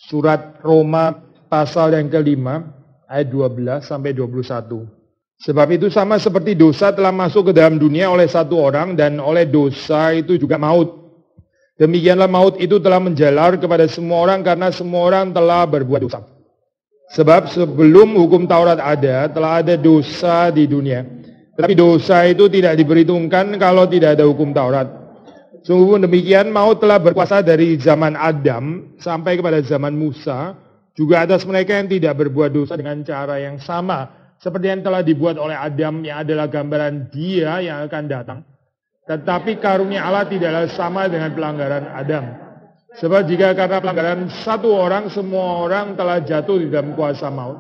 Surat Roma pasal yang kelima, ayat 12 sampai 21. Sebab itu sama seperti dosa telah masuk ke dalam dunia oleh satu orang, dan oleh dosa itu juga maut. Demikianlah maut itu telah menjalar kepada semua orang karena semua orang telah berbuat dosa. Sebab sebelum hukum Taurat ada, telah ada dosa di dunia. Tetapi dosa itu tidak diperhitungkan kalau tidak ada hukum Taurat. Sungguh pun demikian, maut telah berkuasa dari zaman Adam sampai kepada zaman Musa, juga atas mereka yang tidak berbuat dosa dengan cara yang sama, seperti yang telah dibuat oleh Adam yang adalah gambaran Dia yang akan datang. Tetapi karunia Allah tidaklah sama dengan pelanggaran Adam. Sebab jika karena pelanggaran satu orang, semua orang telah jatuh di dalam kuasa maut,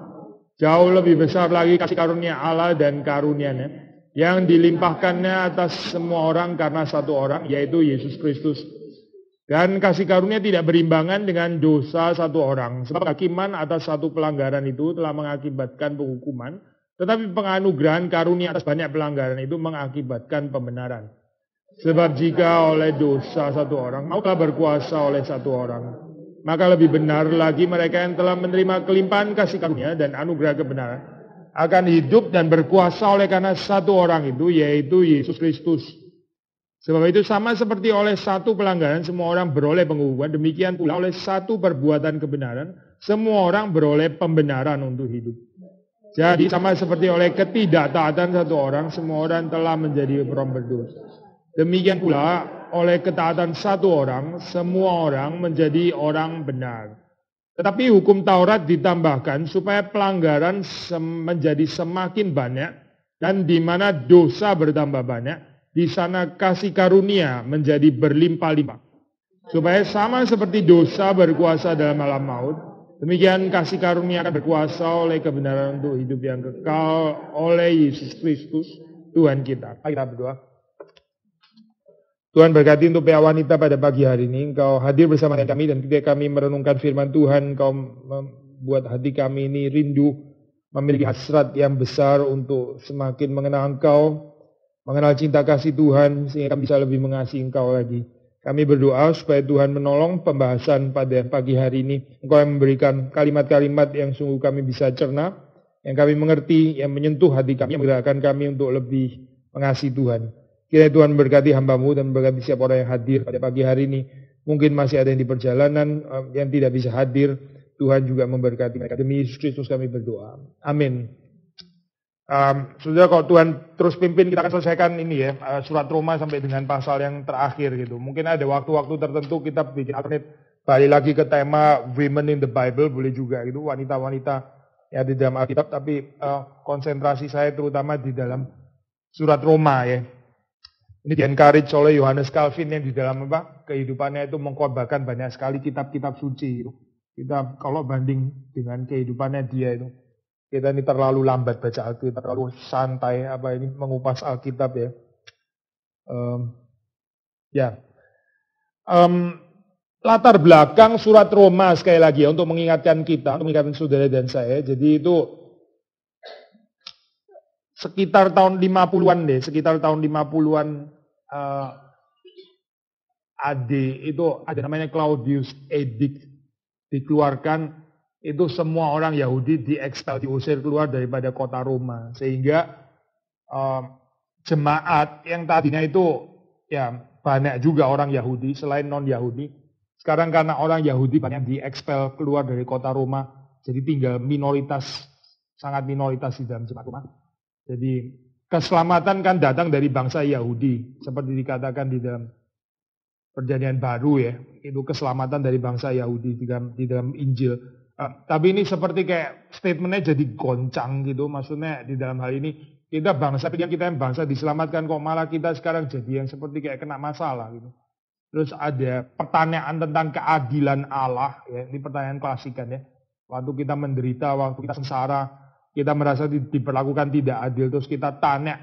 jauh lebih besar lagi kasih karunia Allah dan karunia-Nya yang dilimpahkannya atas semua orang karena satu orang, yaitu Yesus Kristus. Dan kasih karunia tidak berimbangan dengan dosa satu orang. Sebab hakiman atas satu pelanggaran itu telah mengakibatkan penghukuman, tetapi penganugerahan karunia atas banyak pelanggaran itu mengakibatkan pembenaran. Sebab jika oleh dosa satu orang, maut telah berkuasa oleh satu orang, maka lebih benar lagi mereka yang telah menerima kelimpahan kasih karunia dan anugerah kebenaran akan hidup dan berkuasa oleh karena satu orang itu, yaitu Yesus Kristus. Sebab itu sama seperti oleh satu pelanggaran semua orang beroleh penghukuman, demikian pula oleh satu perbuatan kebenaran semua orang beroleh pembenaran untuk hidup. Jadi sama seperti oleh ketidaktaatan satu orang, semua orang telah menjadi orang berdosa. Demikian pula oleh ketaatan satu orang, semua orang menjadi orang benar. Tetapi hukum Taurat ditambahkan supaya pelanggaran menjadi semakin banyak, dan di mana dosa bertambah banyak, di sana kasih karunia menjadi berlimpah-limpah. Supaya sama seperti dosa berkuasa dalam alam maut, demikian kasih karunia akan berkuasa oleh kebenaran untuk hidup yang kekal oleh Yesus Kristus Tuhan kita. Kita berdoa. Tuhan berkati untuk PA Wanita pada pagi hari ini. Engkau hadir bersama dengan kami, dan ketika kami merenungkan firman Tuhan, Engkau membuat hati kami ini rindu, memiliki hasrat yang besar untuk semakin mengenal Engkau, mengenal cinta kasih Tuhan, sehingga kami bisa lebih mengasihi Engkau lagi. Kami berdoa supaya Tuhan menolong pembahasan pada pagi hari ini. Engkau yang memberikan kalimat-kalimat yang sungguh kami bisa cerna, yang kami mengerti, yang menyentuh hati kami, yang menggerakkan kami untuk lebih mengasihi Tuhan. Kiranya Tuhan berkati hamba-Mu dan berkati setiap orang yang hadir pada pagi hari ini. Mungkin masih ada yang di perjalanan yang tidak bisa hadir. Tuhan juga memberkati mereka. Demi Yesus Kristus kami berdoa. Amin. Saudara, kalau Tuhan terus pimpin, kita akan selesaikan ini ya, surat Roma sampai dengan pasal yang terakhir gitu. Mungkin ada waktu-waktu tertentu kita bikin alternate, balik lagi ke tema Women in the Bible, boleh juga gitu, wanita-wanita yang di dalam Alkitab. Tapi konsentrasi saya terutama di dalam surat Roma ya. Ini di-encourage oleh Yohanes Calvin yang di dalam kehidupannya itu mengkhotbahkan banyak sekali kitab-kitab suci. Kita kalau banding dengan kehidupannya dia itu, kita ini terlalu lambat baca Alkitab, terlalu santai mengupas Alkitab ya. Latar belakang surat Roma sekali lagi ya, untuk mengingatkan kita, untuk mengingatkan saudara dan saya. Jadi itu sekitar tahun 50-an deh, sekitar tahun 50-an AD itu ada namanya Claudius Edict dikeluarkan, itu semua orang Yahudi diekspel, diusir keluar daripada kota Roma, sehingga jemaat yang tadinya itu ya banyak juga orang Yahudi selain non Yahudi, sekarang karena orang Yahudi banyak diekspel keluar dari kota Roma, jadi tinggal minoritas, sangat minoritas di dalam jemaat Roma. Jadi keselamatan kan datang dari bangsa Yahudi, seperti dikatakan di dalam Perjanjian Baru ya, itu keselamatan dari bangsa Yahudi di dalam Injil. Tapi ini seperti kayak statementnya jadi goncang gitu, maksudnya di dalam hal ini kita yang bangsa diselamatkan, kok malah kita sekarang jadi yang seperti kayak kena masalah gitu. Terus ada pertanyaan tentang keadilan Allah ya, ini pertanyaan klasik kan ya. Waktu kita menderita, waktu kita sengsara, kita merasa diperlakukan tidak adil, terus kita tanya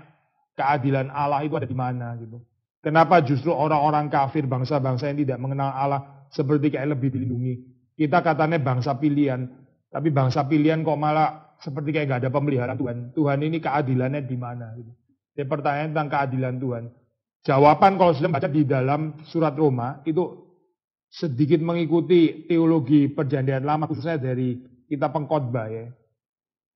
keadilan Allah itu ada di mana gitu. Kenapa justru orang-orang kafir, bangsa-bangsa yang tidak mengenal Allah seperti kayak lebih dilindungi. Kita katanya bangsa pilihan, tapi bangsa pilihan kok malah seperti kayak gak ada pemeliharaan Tuhan. Tuhan ini keadilannya di mana gitu. Jadi pertanyaan tentang keadilan Tuhan. Jawaban kalau sudah baca di dalam surat Roma itu sedikit mengikuti teologi perjanjian lama khususnya dari kitab Pengkhotbah ya.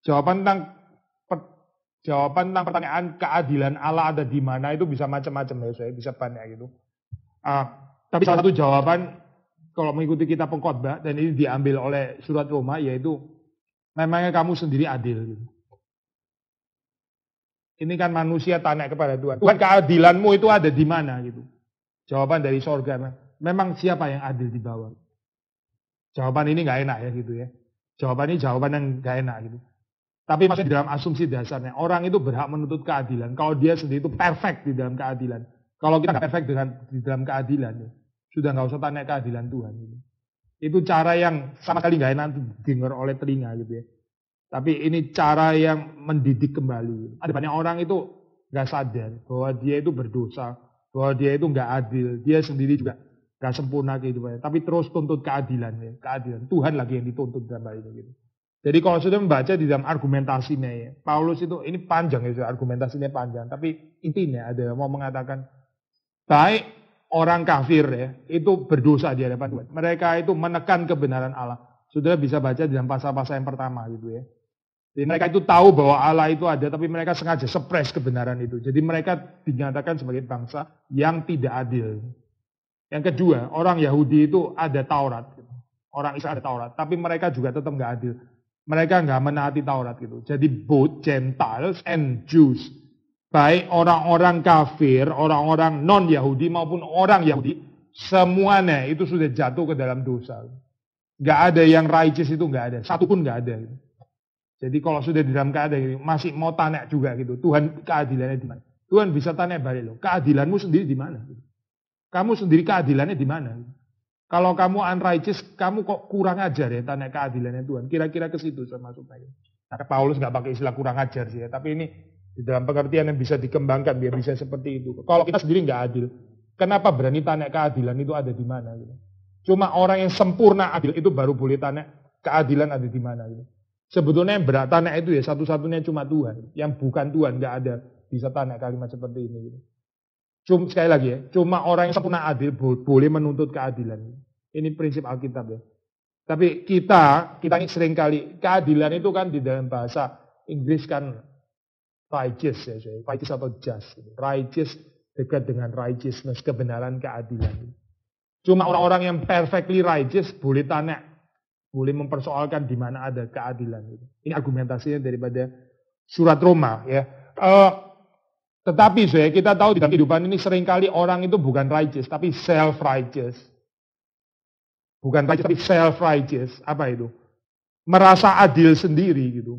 Jawaban tentang pertanyaan keadilan Allah ada di mana itu bisa macam-macam ya, saya bisa banyak gitu. Tapi salah satu jawaban kalau mengikuti kitab Pengkhotbah dan ini diambil oleh surat Roma yaitu memangnya kamu sendiri adil gitu. Ini kan manusia tanya kepada Tuhan. Tuhan, keadilanmu itu ada di mana gitu. Jawaban dari sorga. Memang siapa yang adil di bawah? Jawaban ini nggak enak ya gitu ya. Jawaban ini jawaban yang nggak enak gitu. Tapi maksudnya di dalam asumsi dasarnya. Orang itu berhak menuntut keadilan. Kalau dia sendiri itu perfect di dalam keadilan. Kalau kita nggak perfect di dalam keadilan. Ya, sudah nggak usah tanya keadilan Tuhan. Gitu. Itu cara yang sama sekali nggak enak didengar oleh telinga gitu ya. Tapi ini cara yang mendidik kembali. Ada banyak orang itu nggak sadar bahwa dia itu berdosa, bahwa dia itu nggak adil, dia sendiri juga nggak sempurna kehidupannya. Tapi terus tuntut keadilan, ya. Keadilan Tuhan lagi yang dituntut dalam hal ini. Gitu. Jadi kalau sudah membaca di dalam argumentasinya, ya, Paulus itu ini panjang ya, argumentasinya panjang. Tapi intinya ada yang mau mengatakan baik orang kafir ya itu berdosa di hadapan Tuhan. Mereka itu menekan kebenaran Allah. Sudah bisa baca di dalam pasal-pasal yang pertama gitu ya. Jadi mereka itu tahu bahwa Allah itu ada, tapi mereka sengaja suppress kebenaran itu. Jadi mereka dinyatakan sebagai bangsa yang tidak adil. Yang kedua, orang Yahudi itu ada Taurat. Orang Israel ada Taurat, tapi mereka juga tetap nggak adil. Mereka nggak menaati Taurat gitu. Jadi both Gentiles and Jews, baik orang-orang kafir, orang-orang non-Yahudi maupun orang Yahudi, semuanya itu sudah jatuh ke dalam dosa. Nggak ada yang righteous itu nggak ada, satu pun nggak ada. Gitu. Jadi kalau sudah di dalam keadaan ini, masih mau tanya juga gitu, Tuhan keadilannya di mana? Tuhan bisa tanya balik loh, keadilanmu sendiri di mana? Kamu sendiri keadilannya di mana? Kalau kamu unrighteous, kamu kok kurang ajar ya tanya keadilannya Tuhan. Kira-kira ke situ saya maksudnya. Nah, Paulus nggak pakai istilah kurang ajar sih ya, tapi ini di dalam pengertian yang bisa dikembangkan biar bisa seperti itu. Kalau kita sendiri nggak adil, kenapa berani tanya keadilan itu ada di mana? Gitu. Cuma orang yang sempurna adil itu baru boleh tanya keadilan ada di mana. Gitu. Sebetulnya yang berat tanya itu ya satu-satunya cuma Tuhan. Yang bukan Tuhan nggak ada bisa tanya kalimat seperti ini. Gitu. Sekali lagi ya, cuma orang yang sempurna adil boleh menuntut keadilan. Ini prinsip Alkitab ya. Tapi kita ini sering kali keadilan itu kan di dalam bahasa Inggris kan righteous ya, righteous atau just. Righteous dekat dengan righteousness, kebenaran, keadilan. Cuma orang-orang yang perfectly righteous boleh tanya, boleh mempersoalkan di mana ada keadilan. Ini argumentasinya daripada surat Roma ya. Tetapi kita tahu di dalam kehidupan ini seringkali orang itu bukan righteous, tapi self-righteous. Bukan righteous, tapi self-righteous. Apa itu? Merasa adil sendiri gitu.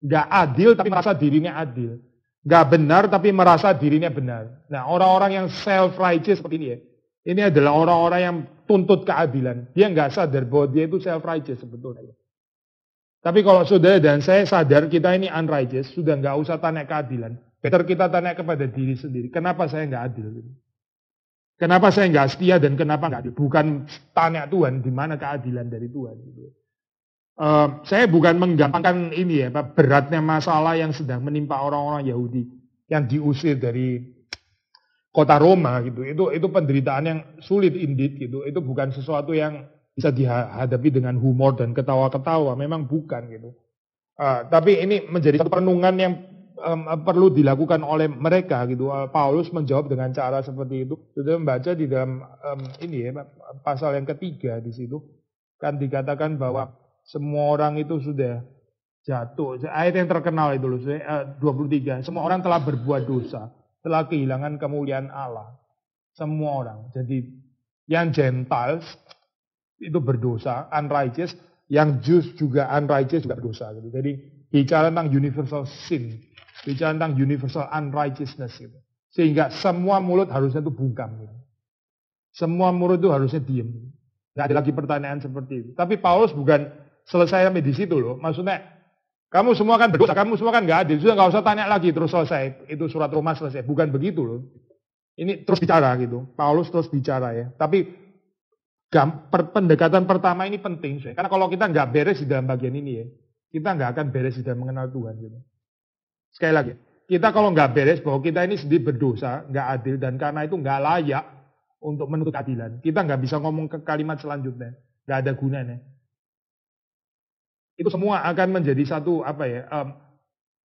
Gak adil, tapi merasa dirinya adil. Gak benar, tapi merasa dirinya benar. Nah, orang-orang yang self-righteous seperti ini ya. Ini adalah orang-orang yang tuntut keadilan. Dia gak sadar bahwa dia itu self-righteous sebetulnya. Tapi kalau saudara dan saya sadar kita ini unrighteous, sudah gak usah tanya keadilan. Better kita tanya kepada diri sendiri, kenapa saya nggak adil? Kenapa saya nggak setia dan kenapa nggak adil? Bukan tanya Tuhan, di mana keadilan dari Tuhan. Saya bukan menggampangkan ini ya, beratnya masalah yang sedang menimpa orang-orang Yahudi yang diusir dari kota Roma gitu. Itu penderitaan yang sulit indeed gitu. Itu bukan sesuatu yang bisa dihadapi dengan humor dan ketawa-ketawa. Memang bukan gitu. Tapi ini menjadi satu perenungan yang perlu dilakukan oleh mereka gitu. Paulus menjawab dengan cara seperti itu. Sudah membaca di dalam ini ya pasal yang ketiga di situ kan dikatakan bahwa semua orang itu sudah jatuh. Ayat yang terkenal itu loh 23. Semua orang telah berbuat dosa, telah kehilangan kemuliaan Allah. Semua orang. Jadi yang Gentiles itu berdosa, unrighteous, yang Jews juga unrighteous juga berdosa gitu. Jadi bicara tentang universal sin. Bicara tentang universal unrighteousness gitu. Sehingga semua mulut harusnya itu bungkam gitu. Semua mulut itu harusnya diam. Gak ada lagi pertanyaan seperti itu. Tapi Paulus bukan selesai sampai di situ loh. Maksudnya kamu semua kan berdosa, kamu semua kan gak adil. Sudah gak usah tanya lagi terus selesai. Itu surat Roma selesai. Bukan begitu loh. Ini terus bicara gitu. Paulus terus bicara ya. Tapi pendekatan pertama ini penting. Karena kalau kita gak beres di dalam bagian ini ya. Kita gak akan beres di dalam mengenal Tuhan gitu. Sekali lagi, kita kalau nggak beres bahwa kita ini sendiri berdosa, nggak adil, dan karena itu nggak layak untuk menuntut keadilan. Kita nggak bisa ngomong ke kalimat selanjutnya, nggak ada gunanya. Itu semua akan menjadi satu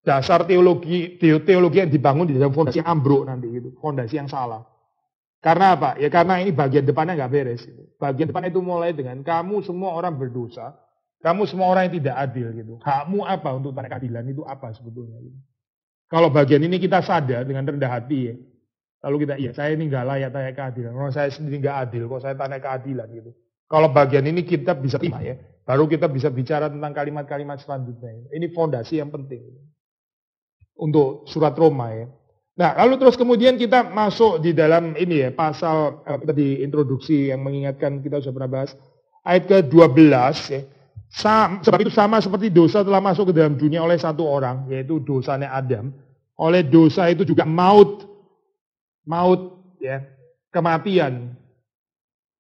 dasar teologi yang dibangun di dalam fondasi yang ambruk nanti gitu, fondasi yang salah. Karena apa? Ya karena ini bagian depannya nggak beres. Gitu. Bagian depannya itu mulai dengan kamu semua orang berdosa, kamu semua orang yang tidak adil gitu. Hakmu apa untuk tanya keadilan itu apa sebetulnya? Gitu. Kalau bagian ini kita sadar dengan rendah hati ya. Lalu kita, saya ini nggak layak tanya keadilan. Kalau saya sendiri nggak adil, kok saya tanya keadilan gitu. Kalau bagian ini kita bisa terima ya. Baru kita bisa bicara tentang kalimat-kalimat selanjutnya. Ini fondasi yang penting. Untuk surat Roma ya. Nah, lalu terus kemudian kita masuk di dalam ini ya, pasal tadi introduksi yang mengingatkan kita sudah pernah bahas. Ayat ke-12 ya. Sebab itu sama seperti dosa telah masuk ke dalam dunia oleh satu orang, yaitu dosanya Adam. Oleh dosa itu juga maut ya, kematian.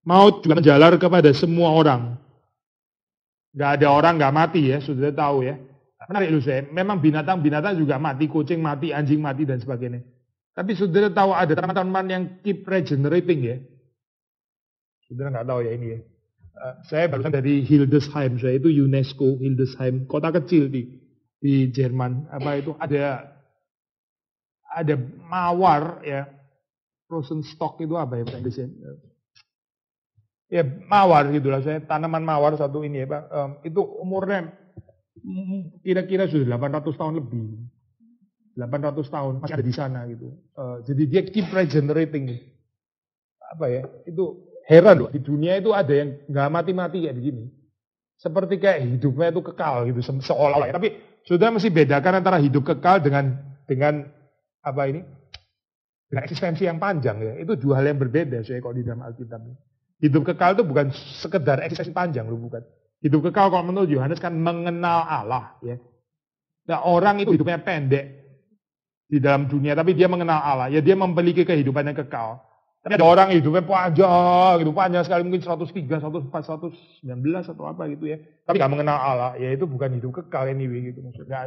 Maut juga menjalar kepada semua orang. Gak ada orang gak mati ya, sudah tahu ya. Menarik loh saya, memang binatang-binatang juga mati, kucing mati, anjing mati dan sebagainya. Tapi saudara tahu ada teman-teman yang keep regenerating ya. Saudara nggak tahu ya ini ya. Saya barusan dari Hildesheim, saya itu UNESCO Hildesheim, kota kecil di Jerman. Apa itu ada mawar ya, Rosenstock itu apa ya Pak Indonesia? Ya mawar gitulah, saya tanaman mawar satu ini ya Pak. Itu umurnya kira-kira sudah 800 tahun lebih. 800 tahun masih ada di sana gitu. Jadi dia keep regenerating. Apa ya? Itu heran loh, di dunia itu ada yang nggak mati-mati kayak begini. Seperti kayak hidupnya itu kekal gitu seolah-olah. Tapi sudah mesti bedakan antara hidup kekal dengan apa ini? Dengan eksistensi yang panjang ya. Itu dua hal yang berbeda saya kalau di dalam Alkitab. Hidup kekal itu bukan sekedar eksistensi panjang loh, bukan. Hidup kekal kalau menurut Yohanes kan mengenal Allah ya. Nah, orang itu hidupnya pendek di dalam dunia tapi dia mengenal Allah. Ya dia memiliki kehidupan yang kekal. Tapi ada orang hidupnya panjang sekali mungkin 103, 104, 119 atau apa gitu ya. Tapi gak mengenal Allah, ya itu bukan hidup kekal anyway gitu maksudnya.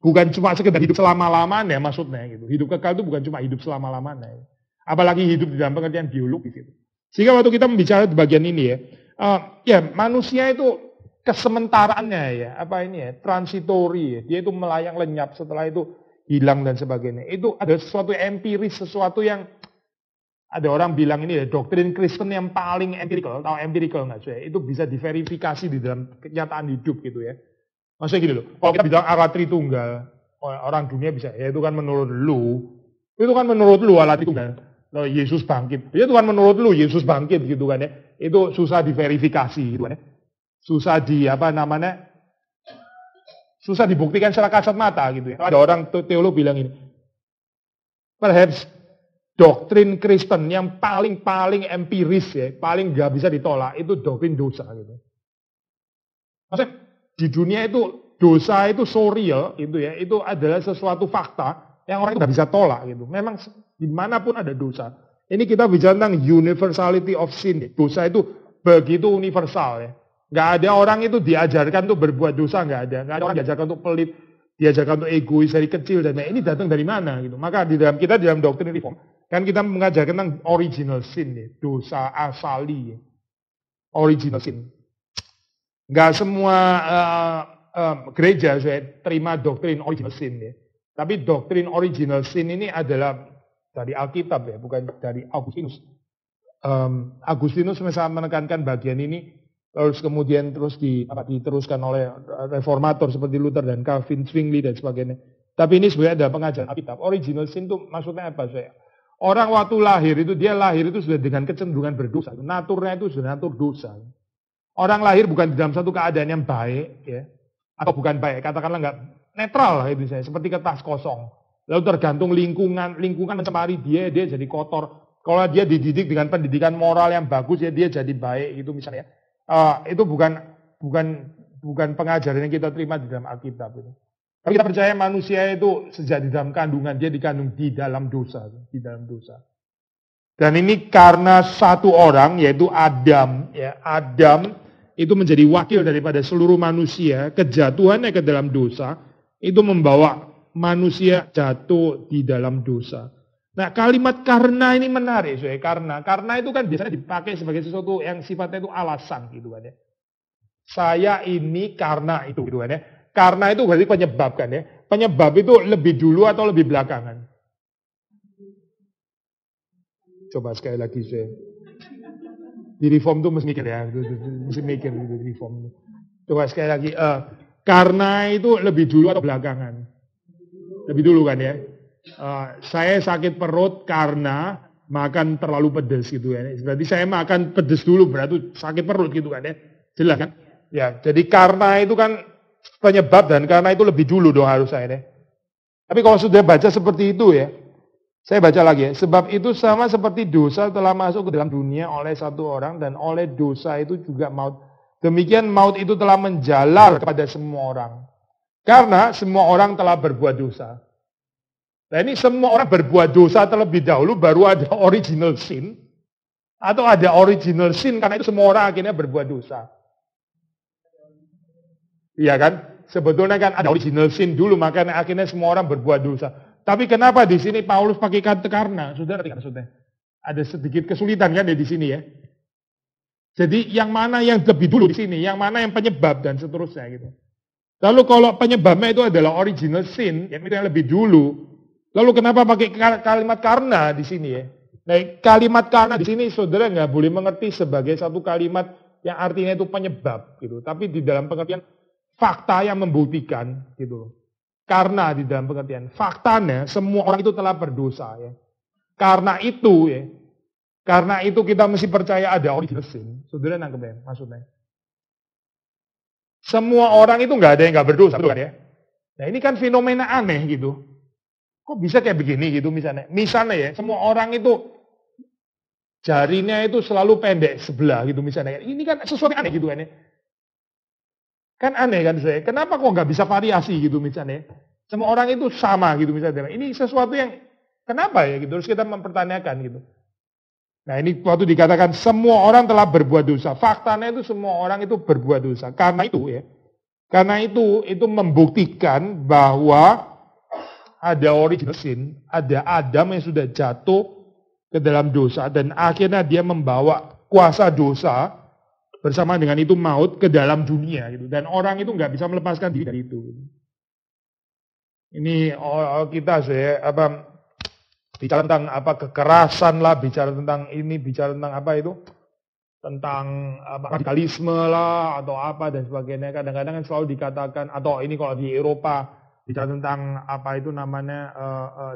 Bukan cuma sekedar hidup selama-lamanya maksudnya gitu. Hidup kekal itu bukan cuma hidup selama-lamanya. Apalagi hidup di dalam pengertian biologis gitu. Sehingga waktu kita membicara di bagian ini ya, manusia itu kesementaraannya ya, transitory ya. Dia itu melayang lenyap, setelah itu hilang dan sebagainya. Itu ada sesuatu yang empiris, sesuatu yang ada orang bilang ini ya, doktrin Kristen yang paling empirical. Tahu empirical nggak sih? Itu bisa diverifikasi di dalam kenyataan hidup gitu ya. Maksudnya gini loh, kalau kita bilang Allah Tritunggal, orang dunia bisa, ya itu kan menurut lu. Itu kan menurut lu Allah Tritunggal. Loh, Yesus bangkit. Ya itu kan menurut lu Yesus bangkit gitu kan ya. Itu susah diverifikasi gitu kan ya. Susah susah dibuktikan secara kasat mata gitu ya. Ada orang teolog bilang ini. Perhaps doktrin Kristen yang paling empiris ya, paling nggak bisa ditolak itu doktrin dosa gitu. Maksudnya di dunia itu dosa itu so real gitu ya. Itu adalah sesuatu fakta yang orang itu nggak bisa tolak gitu. Memang dimanapun ada dosa. Ini kita bicara tentang universality of sin. Dosa itu begitu universal ya. Nggak ada orang itu diajarkan untuk berbuat dosa, nggak ada. Nggak ada orang diajarkan untuk pelit, diajarkan untuk egois dari kecil dan ini datang dari mana gitu. Maka di dalam doktrin reform kan kita mengajarkan tentang original sin ya, dosa asali ya. Original sin. Nggak semua gereja saya terima doktrin original sin ya. Tapi doktrin original sin ini adalah dari Alkitab ya, bukan dari Augustinus. Agustinus misalnya menekankan bagian ini, terus kemudian diteruskan oleh reformator seperti Luther dan Calvin, Zwingli dan sebagainya. Tapi ini sebenarnya ada pengajaran Alkitab. Original sin itu maksudnya apa saya? Orang waktu lahir itu sudah dengan kecenderungan berdosa. Naturnya itu sudah natur dosa. Orang lahir bukan di dalam satu keadaan yang baik ya, atau bukan baik, katakanlah enggak netral lah itu saya, seperti kertas kosong. Lalu tergantung lingkungan mencemari dia jadi kotor. Kalau dia dididik dengan pendidikan moral yang bagus ya dia jadi baik itu misalnya. Itu bukan pengajaran yang kita terima di dalam Alkitab itu. Tapi kita percaya manusia itu sejak di dalam kandungan dia dikandung di dalam dosa. Dan ini karena satu orang yaitu Adam. Ya, Adam itu menjadi wakil daripada seluruh manusia. Kejatuhannya ke dalam dosa itu membawa manusia jatuh di dalam dosa. Nah, kalimat karena ini menarik, karena itu kan biasanya dipakai sebagai sesuatu yang sifatnya itu alasan gitu kan ya. Saya ini karena itu gitu kan ya. Karena itu berarti penyebab kan ya. Penyebab itu lebih dulu atau lebih belakangan? Coba sekali lagi saya. Di reform tuh mesti mikir ya, mesti mikir di reform. Coba sekali lagi, karena itu lebih dulu atau belakangan? Lebih dulu kan ya. Saya sakit perut karena makan terlalu pedas gitu ya. Berarti saya makan pedas dulu berarti sakit perut gitu kan ya. Jelas kan? Ya, jadi karena itu kan penyebab dan karena itu lebih dulu dong harus saya deh. Tapi kalau sudah baca seperti itu ya, saya baca lagi ya. Sebab itu sama seperti dosa telah masuk ke dalam dunia oleh satu orang dan oleh dosa itu juga maut. Demikian maut itu telah menjalar kepada semua orang. Karena semua orang telah berbuat dosa. Nah ini semua orang berbuat dosa terlebih dahulu baru ada original sin. Atau ada original sin karena itu semua orang akhirnya berbuat dosa. Iya kan? Sebetulnya kan ada original sin dulu makanya akhirnya semua orang berbuat dosa. Tapi kenapa di sini Paulus pakai kata karena? Saudara, maksudnya ada sedikit kesulitan kan di sini ya. Jadi yang mana yang lebih dulu di sini, yang mana yang penyebab dan seterusnya gitu. Lalu kalau penyebabnya itu adalah original sin, yang itu yang lebih dulu. Lalu kenapa pakai kalimat karena di sini ya? Nah, kalimat karena di sini saudara nggak boleh mengerti sebagai satu kalimat yang artinya itu penyebab gitu. Tapi di dalam pengertian fakta yang membuktikan gitu. Karena di dalam pengertian faktanya semua orang itu telah berdosa ya. Karena itu ya. Karena itu kita mesti percaya ada original sin. Saudara nangkep ya maksudnya? Semua orang itu nggak ada yang nggak berdosa, betul kan ya? Nah ini kan fenomena aneh gitu. Kok bisa kayak begini gitu misalnya? Misalnya ya, semua orang itu jarinya itu selalu pendek sebelah gitu misalnya. Ini kan sesuatu yang aneh gitu kan ya. Kan aneh kan saya. Kenapa kok nggak bisa variasi gitu misalnya? Semua orang itu sama gitu misalnya. Ini sesuatu yang kenapa ya gitu? Terus kita mempertanyakan gitu. Nah ini waktu dikatakan semua orang telah berbuat dosa. Faktanya itu semua orang itu berbuat dosa. Karena itu ya. Karena itu membuktikan bahwa ada original sin, ada Adam yang sudah jatuh ke dalam dosa dan akhirnya dia membawa kuasa dosa bersama dengan itu maut ke dalam dunia gitu. Dan orang itu nggak bisa melepaskan diri dari itu. Ini kita bicara tentang apa kekerasan lah, bicara tentang ini, bicara tentang apa itu, tentang radikalisme lah atau apa dan sebagainya. Kadang-kadang kan selalu dikatakan atau ini kalau di Eropa bicara tentang apa itu namanya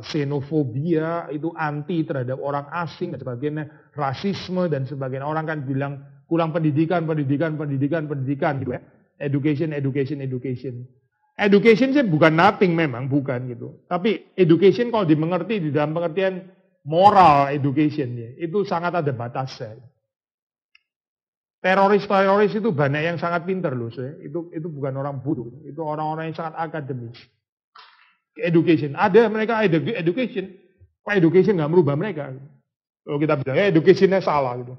xenofobia, itu anti terhadap orang asing dan sebagainya, rasisme dan sebagainya. Orang kan bilang kurang pendidikan gitu ya. Education. Education sih bukan nothing memang, bukan gitu. Tapi education kalau dimengerti di dalam pengertian moral education ya, itu sangat ada batasnya. Teroris itu banyak yang sangat pintar loh, itu bukan orang bodoh, itu orang-orang yang sangat akademis. Education, ada mereka education, Pak education nggak merubah mereka. Kalau kita bilang ya educationnya salah gitu.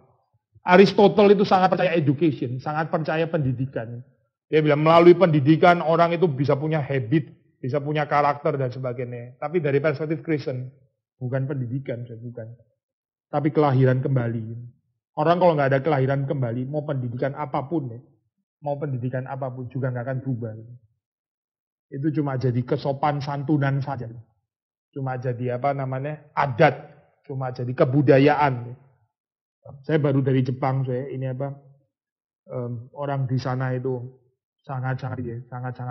Aristotle itu sangat percaya education, sangat percaya pendidikan. Dia bilang melalui pendidikan orang itu bisa punya habit, bisa punya karakter dan sebagainya. Tapi dari perspektif Kristen, bukan pendidikan, bukan. Tapi kelahiran kembali. Orang kalau nggak ada kelahiran kembali, mau pendidikan apapun juga nggak akan berubah. Itu cuma jadi kesopan santunan saja. Cuma jadi adat, cuma jadi kebudayaan. Saya baru dari Jepang, orang di sana itu sangat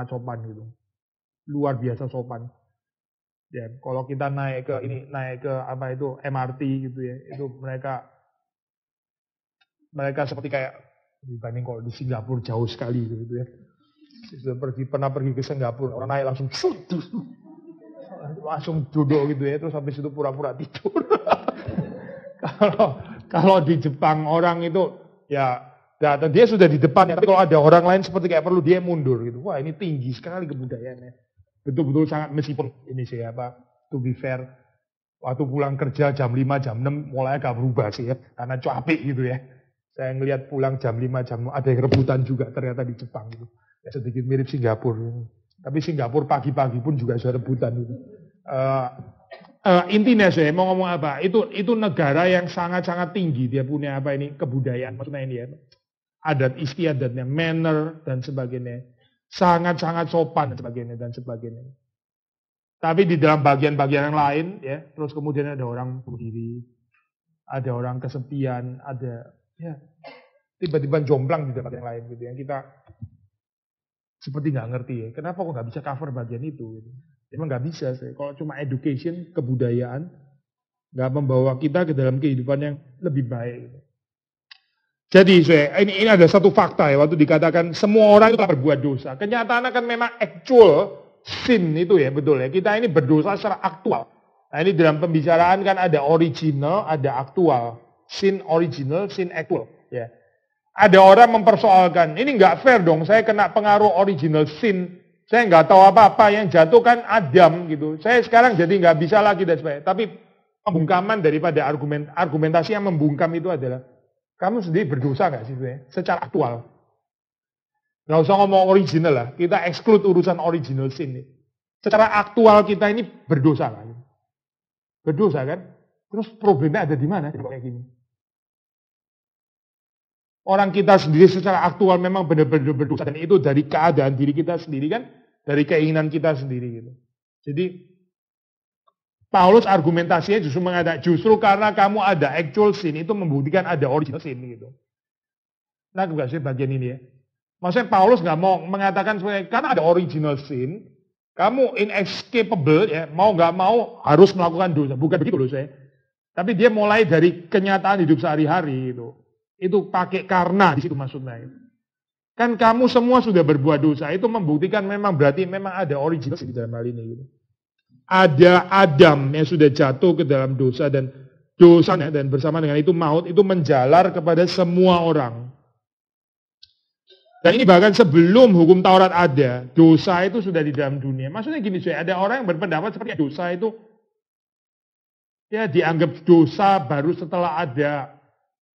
sopan gitu. Luar biasa sopan. Ya, kalau kita naik ke MRT gitu ya, itu mereka seperti kayak dibanding kalau di Singapura jauh sekali gitu ya. Pernah pergi ke Singapura, orang naik langsung duduk gitu ya, terus habis itu pura-pura tidur. Kalau di Jepang orang itu ya datang, dia sudah di depan ya, tapi kalau ada orang lain seperti kayak perlu dia mundur gitu. Wah ini tinggi sekali kebudayaannya. Betul-betul sangat, meskipun ini to be fair, waktu pulang kerja jam 5, jam 6 mulai agak berubah sih ya, karena capek gitu ya. Saya ngelihat pulang jam 5, jam 6, ada yang rebutan juga ternyata di Jepang gitu. Ya, sedikit mirip Singapura. Tapi Singapura pagi-pagi pun juga sudah rebutan gitu. Intinya saya mau ngomong apa? Itu negara yang sangat-sangat tinggi. Dia punya apa ini? Kebudayaan. Maksudnya ini ya. Adat istiadatnya, manner dan sebagainya. Sangat-sangat sopan dan sebagainya dan sebagainya. Tapi di dalam bagian-bagian yang lain ya, terus kemudian ada orang bunuh diri, ada orang kesepian, ada ya tiba-tiba jomplang di dalam bagian lain gitu yang kita seperti nggak ngerti ya. Kenapa kok nggak bisa cover bagian itu? Gitu. Emang nggak bisa sih. Kalau cuma education, kebudayaan, nggak membawa kita ke dalam kehidupan yang lebih baik. Gitu. Jadi ini ada satu fakta ya, waktu dikatakan semua orang itu telah berbuat dosa. Kenyataan kan memang actual sin itu ya, betul ya. Kita ini berdosa secara aktual. Nah ini dalam pembicaraan kan ada original, ada aktual. Sin original, sin actual. Ya. Ada orang mempersoalkan, ini nggak fair dong, saya kena pengaruh original sin. Saya nggak tahu apa-apa, yang jatuh kan Adam gitu. Saya sekarang jadi nggak bisa lagi dan sebagainya. Tapi pembungkaman daripada argumentasi yang membungkam itu adalah, kamu sendiri berdosa nggak sih sebenarnya? Secara aktual. Nggak usah ngomong original lah, kita exclude urusan original sin. Secara aktual kita ini berdosa kan? Berdosa kan? Terus problemnya ada di mana? Kayak gini. Orang kita sendiri secara aktual memang benar-benar berdosa. Dan itu dari keadaan diri kita sendiri kan. Dari keinginan kita sendiri gitu. Jadi Paulus argumentasinya justru mengatakan, justru karena kamu ada actual sin itu membuktikan ada original sin gitu. Nah, enggak sih bagian ini ya. Maksudnya Paulus nggak mau mengatakan sebagai karena ada original sin, kamu inescapable ya, mau nggak mau harus melakukan dosa. Bukan begitu loh saya. Tapi dia mulai dari kenyataan hidup sehari-hari itu. Itu pakai karena di situ maksudnya. Kan kamu semua sudah berbuat dosa. Itu membuktikan memang berarti memang ada original sin di dalam hal ini gitu. Ada Adam yang sudah jatuh ke dalam dosa dan dosanya dan bersama dengan itu maut itu menjalar kepada semua orang. Dan ini bahkan sebelum hukum Taurat ada, dosa itu sudah di dalam dunia. Maksudnya gini saya, ada orang yang berpendapat seperti dosa itu ya dianggap dosa baru setelah ada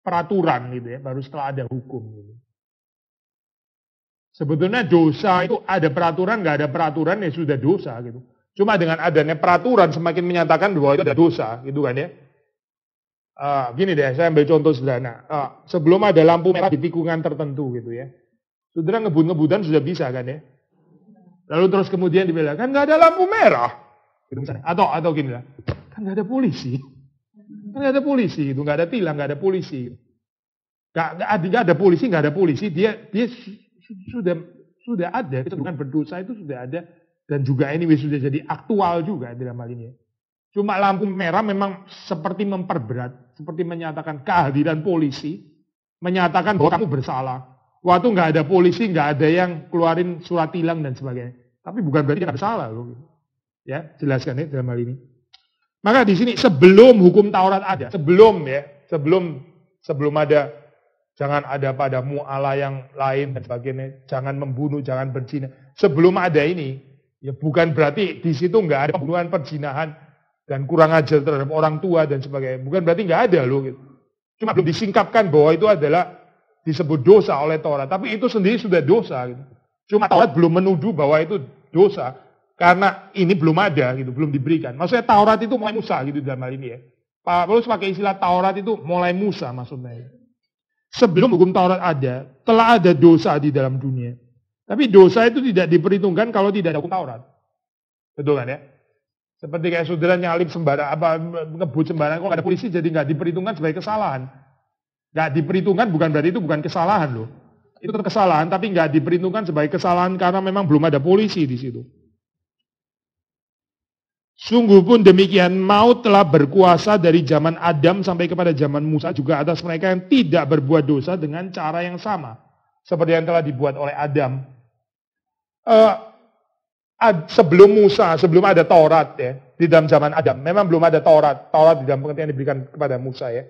peraturan gitu ya, baru setelah ada hukum gitu. Sebetulnya dosa itu ada peraturan, nggak ada peraturan ya sudah dosa gitu. Cuma dengan adanya peraturan semakin menyatakan bahwa itu ada dosa gitu kan ya. Gini deh, saya ambil contoh sederhana. Sebelum ada lampu merah di tikungan tertentu gitu ya. Saudara ngebut-ngebutan sudah bisa kan ya. Lalu terus kemudian dibilang, kan nggak ada lampu merah. Gitu misalnya. Atau gini lah, kan nggak ada polisi. Kan nggak ada polisi, itu nggak ada tilang, nggak ada polisi. Nggak ada polisi, nggak ada polisi. Dia sudah ada, kecenderungan berdosa itu sudah ada dan juga anyway sudah jadi aktual juga dalam hal ini. Cuma lampu merah memang seperti memperberat, seperti menyatakan kehadiran polisi, menyatakan bahwa kamu bersalah. Waktu nggak ada polisi, nggak ada yang keluarin surat tilang dan sebagainya. Tapi bukan berarti nggak bersalah loh. Ya, jelaskan ya dalam hal ini. Maka di sini sebelum hukum Taurat ada, sebelum ada, jangan ada padamu Allah yang lain dan sebagainya, jangan membunuh, jangan berzina. Sebelum ada ini, ya bukan berarti di situ nggak ada pembunuhan, perzinahan dan kurang ajar terhadap orang tua dan sebagainya. Bukan berarti nggak ada loh. Gitu. Cuma belum disingkapkan bahwa itu adalah disebut dosa oleh Taurat, tapi itu sendiri sudah dosa. Gitu. Cuma Taurat belum menuduh bahwa itu dosa. Karena ini belum ada gitu, belum diberikan. Maksudnya Taurat itu mulai Musa gitu dalam hal ini ya. Paulus pakai istilah Taurat itu mulai Musa maksudnya. Sebelum hukum Taurat ada, telah ada dosa di dalam dunia. Tapi dosa itu tidak diperhitungkan kalau tidak ada hukum Taurat. Betul kan ya? Seperti kayak saudara nyalip ngebut sembarangan, kok nggak ada polisi jadi nggak diperhitungkan sebagai kesalahan. Nggak diperhitungkan bukan berarti itu bukan kesalahan loh. Itu kesalahan tapi nggak diperhitungkan sebagai kesalahan karena memang belum ada polisi di situ. Sungguh pun demikian, maut telah berkuasa dari zaman Adam sampai kepada zaman Musa juga atas mereka yang tidak berbuat dosa dengan cara yang sama. Seperti yang telah dibuat oleh Adam. Sebelum Musa, sebelum ada Taurat ya, di dalam zaman Adam. Memang belum ada Taurat. Taurat di dalam pengertian diberikan kepada Musa ya.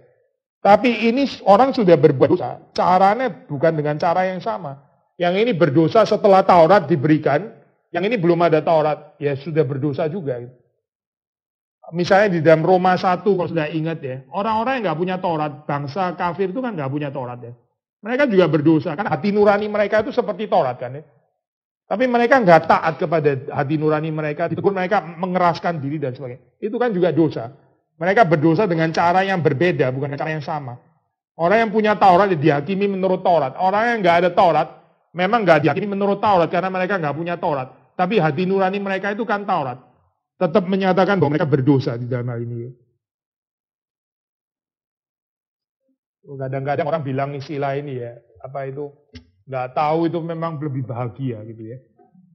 Tapi ini orang sudah berbuat dosa. Caranya bukan dengan cara yang sama. Yang ini berdosa setelah Taurat diberikan. Yang ini belum ada Taurat. Ya sudah berdosa juga gitu. Misalnya di dalam Roma 1 kalau sudah ingat ya, orang-orang yang nggak punya Taurat, bangsa kafir itu kan nggak punya Taurat ya. Mereka juga berdosa, kan hati nurani mereka itu seperti Taurat kan ya. Tapi mereka nggak taat kepada hati nurani mereka, ditegur mereka mengeraskan diri dan sebagainya. Itu kan juga dosa. Mereka berdosa dengan cara yang berbeda, bukan cara yang sama. Orang yang punya Taurat dihakimi menurut Taurat. Orang yang nggak ada Taurat, memang nggak dihakimi menurut Taurat karena mereka nggak punya Taurat. Tapi hati nurani mereka itu kan Taurat. Tetap menyatakan bahwa mereka berdosa di dalam hal ini. Kadang-kadang orang bilang istilah ini ya, apa itu, nggak tahu itu memang lebih bahagia gitu ya.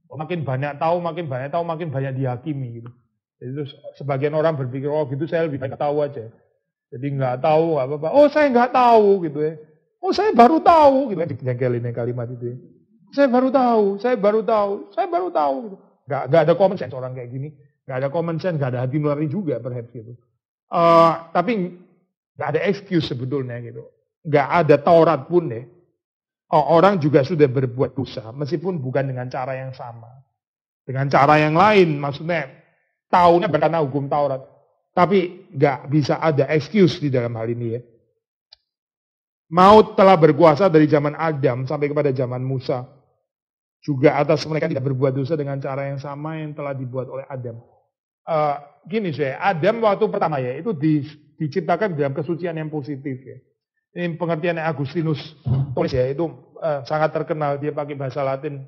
Makin banyak tahu, makin banyak dihakimi gitu. Jadi terus sebagian orang berpikir, oh gitu saya lebih banyak tahu aja. Jadi nggak tahu apa-apa. Oh saya nggak tahu gitu ya. Oh saya baru tahu gitu. Dijengkelin kalimat itu ya. Saya baru tahu. Gitu. Nggak ada common sense orang kayak gini. Nggak ada common sense, nggak ada hati nurani juga perhaps gitu. Tapi nggak ada excuse sebetulnya gitu. Nggak ada Taurat pun ya. Orang juga sudah berbuat dosa, meskipun bukan dengan cara yang sama. Dengan cara yang lain, maksudnya tahunya karena hukum Taurat. Tapi nggak bisa ada excuse di dalam hal ini ya. Maut telah berkuasa dari zaman Adam sampai kepada zaman Musa. Juga atas mereka tidak berbuat dosa dengan cara yang sama yang telah dibuat oleh Adam. Gini saya, Adam waktu pertama ya, itu diciptakan dalam kesucian yang positif ya. Ini pengertian Agustinus tulis ya, itu sangat terkenal, dia pakai bahasa Latin.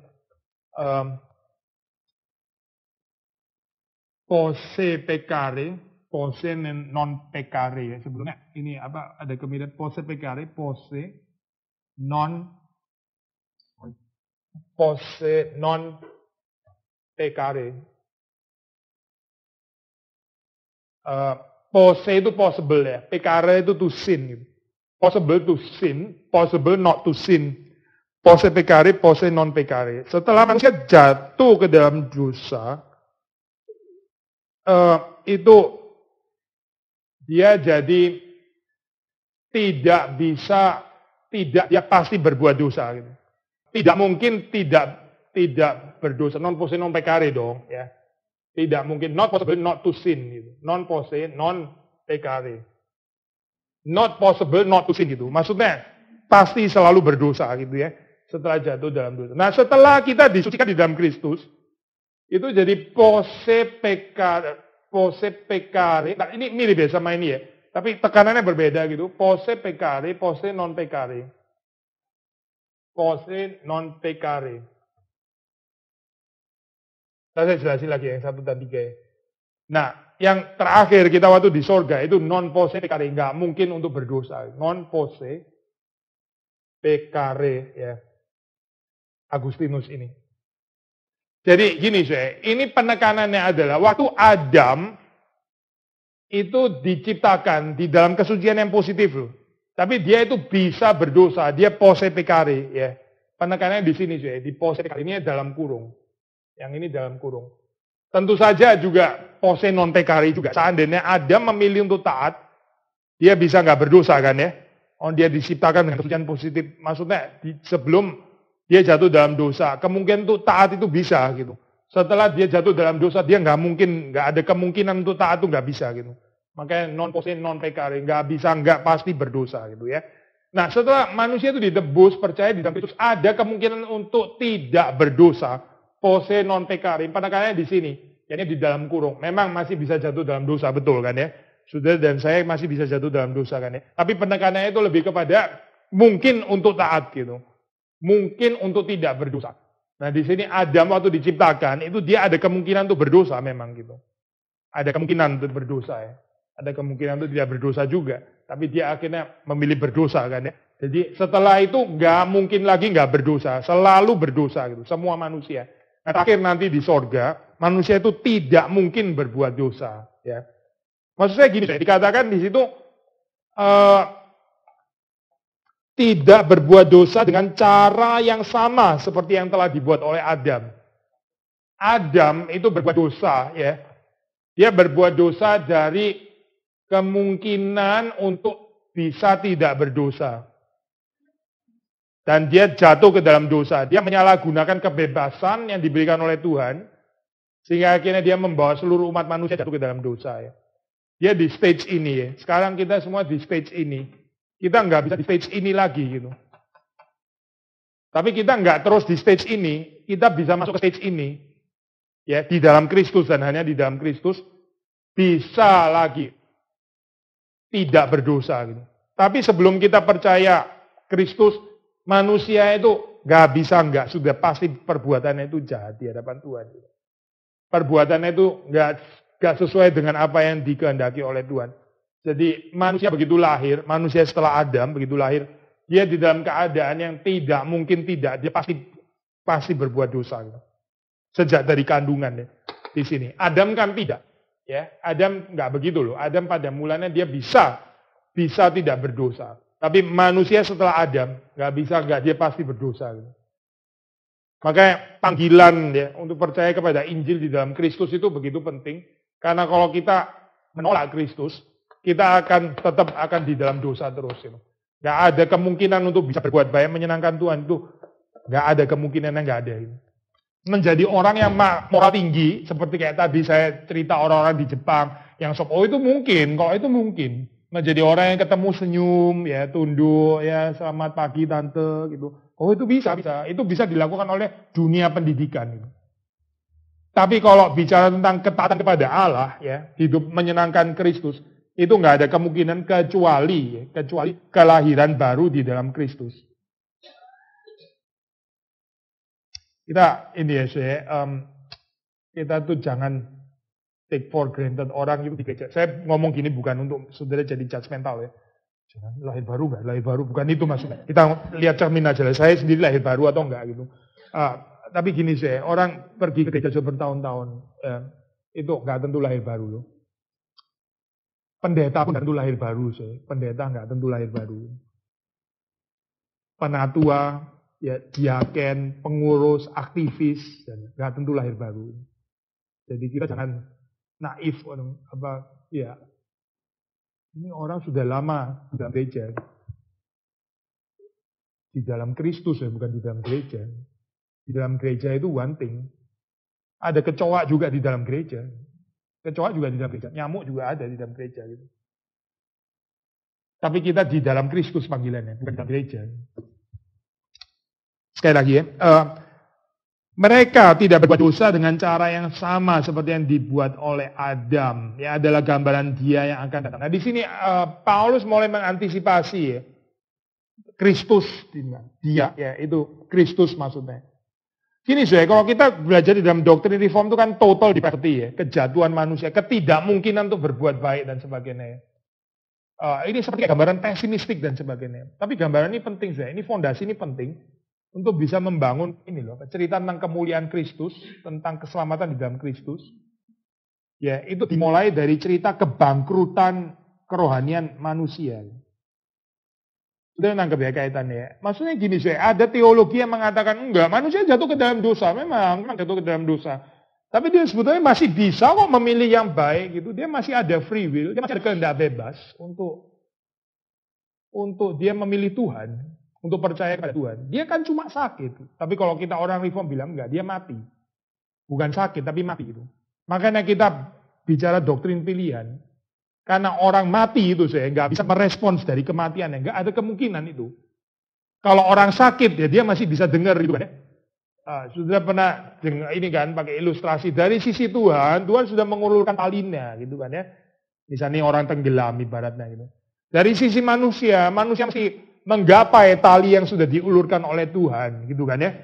Posse pecare, posse non pecare ya. Sebelumnya ini apa, ada kemiripan posse pecare, posse non pecare. Posse itu possible ya, pecare itu to sin gitu. Possible to sin, possible not to sin. Posse pecare, posse non pecare. Setelah manusia jatuh ke dalam dosa, itu dia jadi dia pasti berbuat dosa. Gitu. Tidak mungkin tidak berdosa. Non posse non pecare dong. Ya. Tidak mungkin, not possible not to sin. Gitu. Non posse non pecare. Not possible not to sin gitu. Maksudnya pasti selalu berdosa gitu ya. Setelah jatuh dalam dosa. Nah setelah kita disucikan di dalam Kristus, itu jadi posse pecare. Nah, ini mirip ya sama ini ya. Tapi tekanannya berbeda gitu. Posse pecare, posse non pecare. Posse non pecare. Saya jelasin lagi yang 1 dan 3 ya. Nah, yang terakhir kita waktu di sorga itu non posse pecare, nggak mungkin untuk berdosa. Non posse pecare ya. Agustinus ini. Jadi gini saya, ini penekanannya adalah waktu Adam itu diciptakan di dalam kesucian yang positif loh. Tapi dia itu bisa berdosa, dia posse pecare ya. Penekanannya di sini saya, di posse pecare ini dalam kurung. Yang ini dalam kurung. Tentu saja juga posse non pecare juga. Seandainya Adam memilih untuk taat, dia bisa nggak berdosa kan ya? Dia diciptakan dengan kesucian positif. Maksudnya sebelum dia jatuh dalam dosa, kemungkinan untuk taat itu bisa gitu. Setelah dia jatuh dalam dosa, dia nggak ada kemungkinan untuk taat itu nggak bisa gitu. Makanya non posse non pecare, nggak pasti berdosa gitu ya. Nah setelah manusia itu ditebus, percaya di dalam Kristus, ada kemungkinan untuk tidak berdosa. Posse non pecare, penekanannya di sini. Jadi di dalam kurung. Memang masih bisa jatuh dalam dosa, betul kan ya? Saudara dan saya masih bisa jatuh dalam dosa kan ya? Tapi penekanannya itu lebih kepada mungkin untuk taat gitu. Mungkin untuk tidak berdosa. Nah di sini Adam waktu diciptakan, itu dia ada kemungkinan untuk berdosa memang gitu. Ada kemungkinan untuk berdosa ya. Ada kemungkinan untuk tidak berdosa juga. Tapi dia akhirnya memilih berdosa kan ya. Jadi setelah itu nggak mungkin lagi nggak berdosa. Selalu berdosa gitu. Semua manusia. Nah, terakhir nanti di sorga, manusia itu tidak mungkin berbuat dosa. Ya. Maksud saya gini, dikatakan di situ tidak berbuat dosa dengan cara yang sama seperti yang telah dibuat oleh Adam. Adam itu berbuat dosa, ya. Dia berbuat dosa dari kemungkinan untuk bisa tidak berdosa. Dan dia jatuh ke dalam dosa. Dia menyalahgunakan kebebasan yang diberikan oleh Tuhan. Sehingga akhirnya dia membawa seluruh umat manusia jatuh ke dalam dosa. Ya. Dia di stage ini ya. Sekarang kita semua di stage ini. Kita nggak bisa di stage ini lagi gitu. Tapi kita nggak terus di stage ini. kita bisa masuk ke stage ini, ya, di dalam Kristus dan hanya di dalam Kristus, bisa lagi tidak berdosa gitu. Tapi sebelum kita percaya Kristus, manusia itu nggak sudah pasti perbuatannya itu jahat di hadapan Tuhan. Perbuatannya itu nggak sesuai dengan apa yang dikehendaki oleh Tuhan. Jadi manusia begitu lahir, manusia setelah Adam begitu lahir, dia di dalam keadaan yang tidak mungkin tidak, dia pasti berbuat dosa. Gitu. Sejak dari kandungan ya, di sini. Adam kan tidak, ya. Adam nggak begitu loh. Adam pada mulanya dia bisa tidak berdosa. Tapi manusia setelah Adam nggak dia pasti berdosa. Gitu. Makanya panggilan ya untuk percaya kepada Injil di dalam Kristus itu begitu penting. Karena kalau kita menolak Kristus, kita tetap akan di dalam dosa terus. Gitu. Nggak ada kemungkinan untuk bisa berbuat baik menyenangkan Tuhan itu. Nggak ada kemungkinan yang nggak ada. Gitu. Menjadi orang yang moral tinggi, seperti kayak tadi saya cerita orang-orang di Jepang yang itu mungkin, kalau itu mungkin. Menjadi orang yang ketemu senyum, ya tunduk, ya selamat pagi tante, gitu. Oh itu bisa. Itu bisa dilakukan oleh dunia pendidikan. Gitu. Tapi kalau bicara tentang ketaatan kepada Allah, ya hidup menyenangkan Kristus, itu nggak ada kemungkinan kecuali kelahiran baru di dalam Kristus. Kita ini ya, kita tuh jangan take for granted orang itu di gereja. Saya ngomong gini bukan untuk saudara jadi judgmental ya. Jangan lahir baru, bukan itu maksudnya. Kita lihat cermin aja lah. Saya sendiri lahir baru atau enggak gitu. Tapi gini sih, orang pergi ke gereja bertahun-tahun, itu enggak tentu lahir baru loh. Pendeta pun enggak tentu lahir baru sih. Pendeta enggak tentu lahir baru. Penatua, ya diaken, pengurus, aktivis, dan enggak tentu lahir baru. Jadi kita jangan naif ya. Ini orang sudah lama di dalam gereja. Di dalam Kristus ya, bukan di dalam gereja. Di dalam gereja itu one thing. Ada kecoa juga di dalam gereja. Kecoa juga di dalam gereja. Nyamuk juga ada di dalam gereja. Gitu. Tapi kita di dalam Kristus panggilannya, bukan di dalam gereja. Sekali lagi ya. Mereka tidak berbuat dosa dengan cara yang sama seperti yang dibuat oleh Adam. Ya adalah gambaran dia yang akan datang. Nah di sini Paulus mulai mengantisipasi ya. Kristus, dia ya itu Kristus maksudnya. Gini saya, kalau kita belajar di dalam doktrin reform itu kan total liberty ya, kejatuhan manusia, ketidakmungkinan untuk berbuat baik dan sebagainya. Ini seperti gambaran pesimistik dan sebagainya. Tapi gambaran ini penting saya, ini fondasi ini penting. Untuk bisa membangun ini loh, cerita tentang kemuliaan Kristus, tentang keselamatan di dalam Kristus. Ya, itu dimulai dari cerita kebangkrutan kerohanian manusia. Sudah nangkep ya kaitannya. Maksudnya gini sih, ada teologi yang mengatakan enggak, manusia jatuh ke dalam dosa, memang jatuh ke dalam dosa. Tapi dia sebetulnya masih bisa kok memilih yang baik gitu. Dia masih ada free will, dia masih ada kehendak bebas untuk dia memilih Tuhan. Untuk percaya kepada Tuhan. Dia kan cuma sakit. Tapi kalau kita orang reform bilang enggak, dia mati. Bukan sakit, tapi mati itu. Makanya kita bicara doktrin pilihan. Karena orang mati itu saya enggak bisa merespons dari kematiannya. Enggak ada kemungkinan itu. Kalau orang sakit, ya dia masih bisa dengar gitu kan ya. Sudah pernah dengar ini kan pakai ilustrasi. Dari sisi Tuhan sudah mengulurkan talinya gitu kan ya. Misalnya orang tenggelam ibaratnya gitu. Dari sisi manusia masih menggapai tali yang sudah diulurkan oleh Tuhan, gitu kan ya.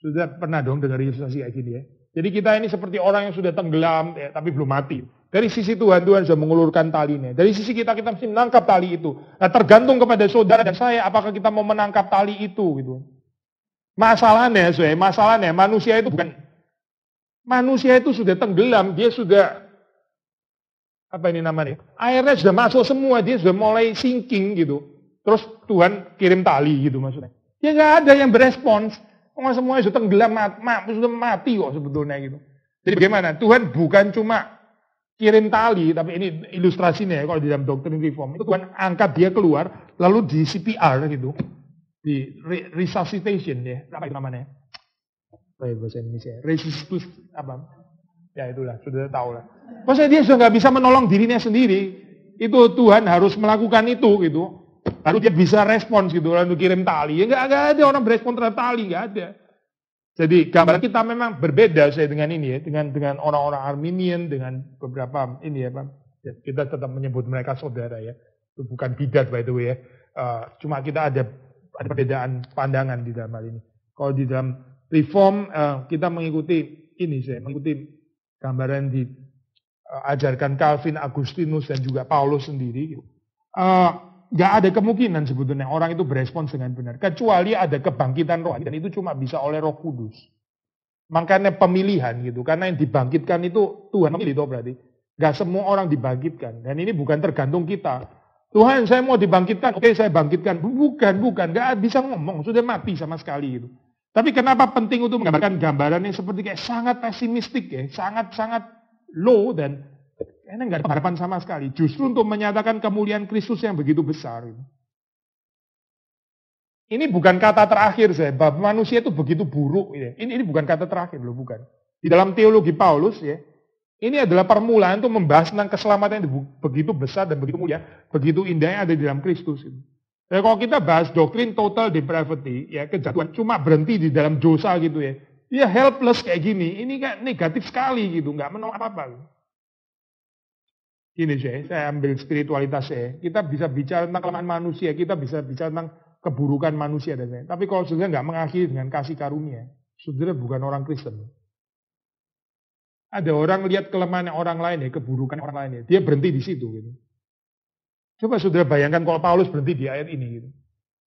Sudah pernah dong dengar ilustrasi kayak gini ya. Jadi kita ini seperti orang yang sudah tenggelam, ya, tapi belum mati. Dari sisi Tuhan sudah mengulurkan talinya. Dari sisi kita mesti menangkap tali itu. Nah tergantung kepada saudara dan saya, apakah kita mau menangkap tali itu, gitu. Masalahnya manusia itu sudah tenggelam, dia sudah airnya sudah masuk semua, dia sudah mulai sinking gitu. Terus Tuhan kirim tali gitu maksudnya. Ya nggak ada yang berespons. Semuanya sudah tenggelam, sudah mati kok sebetulnya gitu. Jadi bagaimana? Tuhan bukan cuma kirim tali, tapi ini ilustrasinya ya, kalau di dalam doktrin reform. Itu Tuhan angkat dia keluar, lalu di CPR gitu. Di resuscitation ya. Apa itu namanya? Bahasa Indonesia. Resuscitus apa? Ya itulah, sudah tahu lah. Maksudnya dia sudah nggak bisa menolong dirinya sendiri. Itu Tuhan harus melakukan itu gitu. baru dia bisa respons gitu, lalu kirim tali. Ya nggak ada orang berespon terhadap tali, nggak ada. Jadi gambaran kita memang berbeda saya dengan ini ya, dengan orang-orang Arminian, dengan beberapa ini ya Pak. Ya, kita tetap menyebut mereka saudara ya. Itu bukan bidat by the way ya. Cuma kita ada perbedaan pandangan di dalam hal ini. Kalau di dalam Reform kita mengikuti ini saya mengikuti gambaran diajarkan Calvin, Agustinus dan juga Paulus sendiri. Nggak ada kemungkinan sebetulnya orang itu berespons dengan benar. Kecuali ada kebangkitan rohani. Dan itu cuma bisa oleh Roh Kudus. Makanya pemilihan gitu. Karena yang dibangkitkan itu Tuhan memilih itu berarti. Nggak semua orang dibangkitkan. Dan ini bukan tergantung kita. Tuhan saya mau dibangkitkan. Oke saya bangkitkan. Bukan. Nggak bisa ngomong. Sudah mati sama sekali gitu. Tapi kenapa penting untuk menggambarkan gambaran yang seperti kayak sangat pesimistik ya. Sangat low dan ini nggak ada harapan sama sekali. Justru untuk menyatakan kemuliaan Kristus yang begitu besar. Ini bukan kata terakhir saya. Bab manusia itu begitu buruk. Ya. Ini bukan kata terakhir loh, bukan. Di dalam teologi Paulus ya, ini adalah permulaan untuk membahas tentang keselamatan yang begitu besar dan begitu mulia, begitu indah yang ada di dalam Kristus. Ya, kalau kita bahas doktrin total depravity, ya kejatuhan cuma berhenti di dalam dosa gitu ya. Ya helpless kayak gini. Ini kan negatif sekali gitu, nggak menolong apa-apa. Gini saya ambil spiritualitas saya. Kita bisa bicara tentang kelemahan manusia, kita bisa bicara tentang keburukan manusia dan lain. Tapi kalau saudara nggak mengakhiri dengan kasih karunia, saudara bukan orang Kristen. Ada orang lihat kelemahan orang lain ya, keburukan orang lain ya, dia berhenti di situ. Gitu. Coba saudara bayangkan kalau Paulus berhenti di ayat ini. Gitu.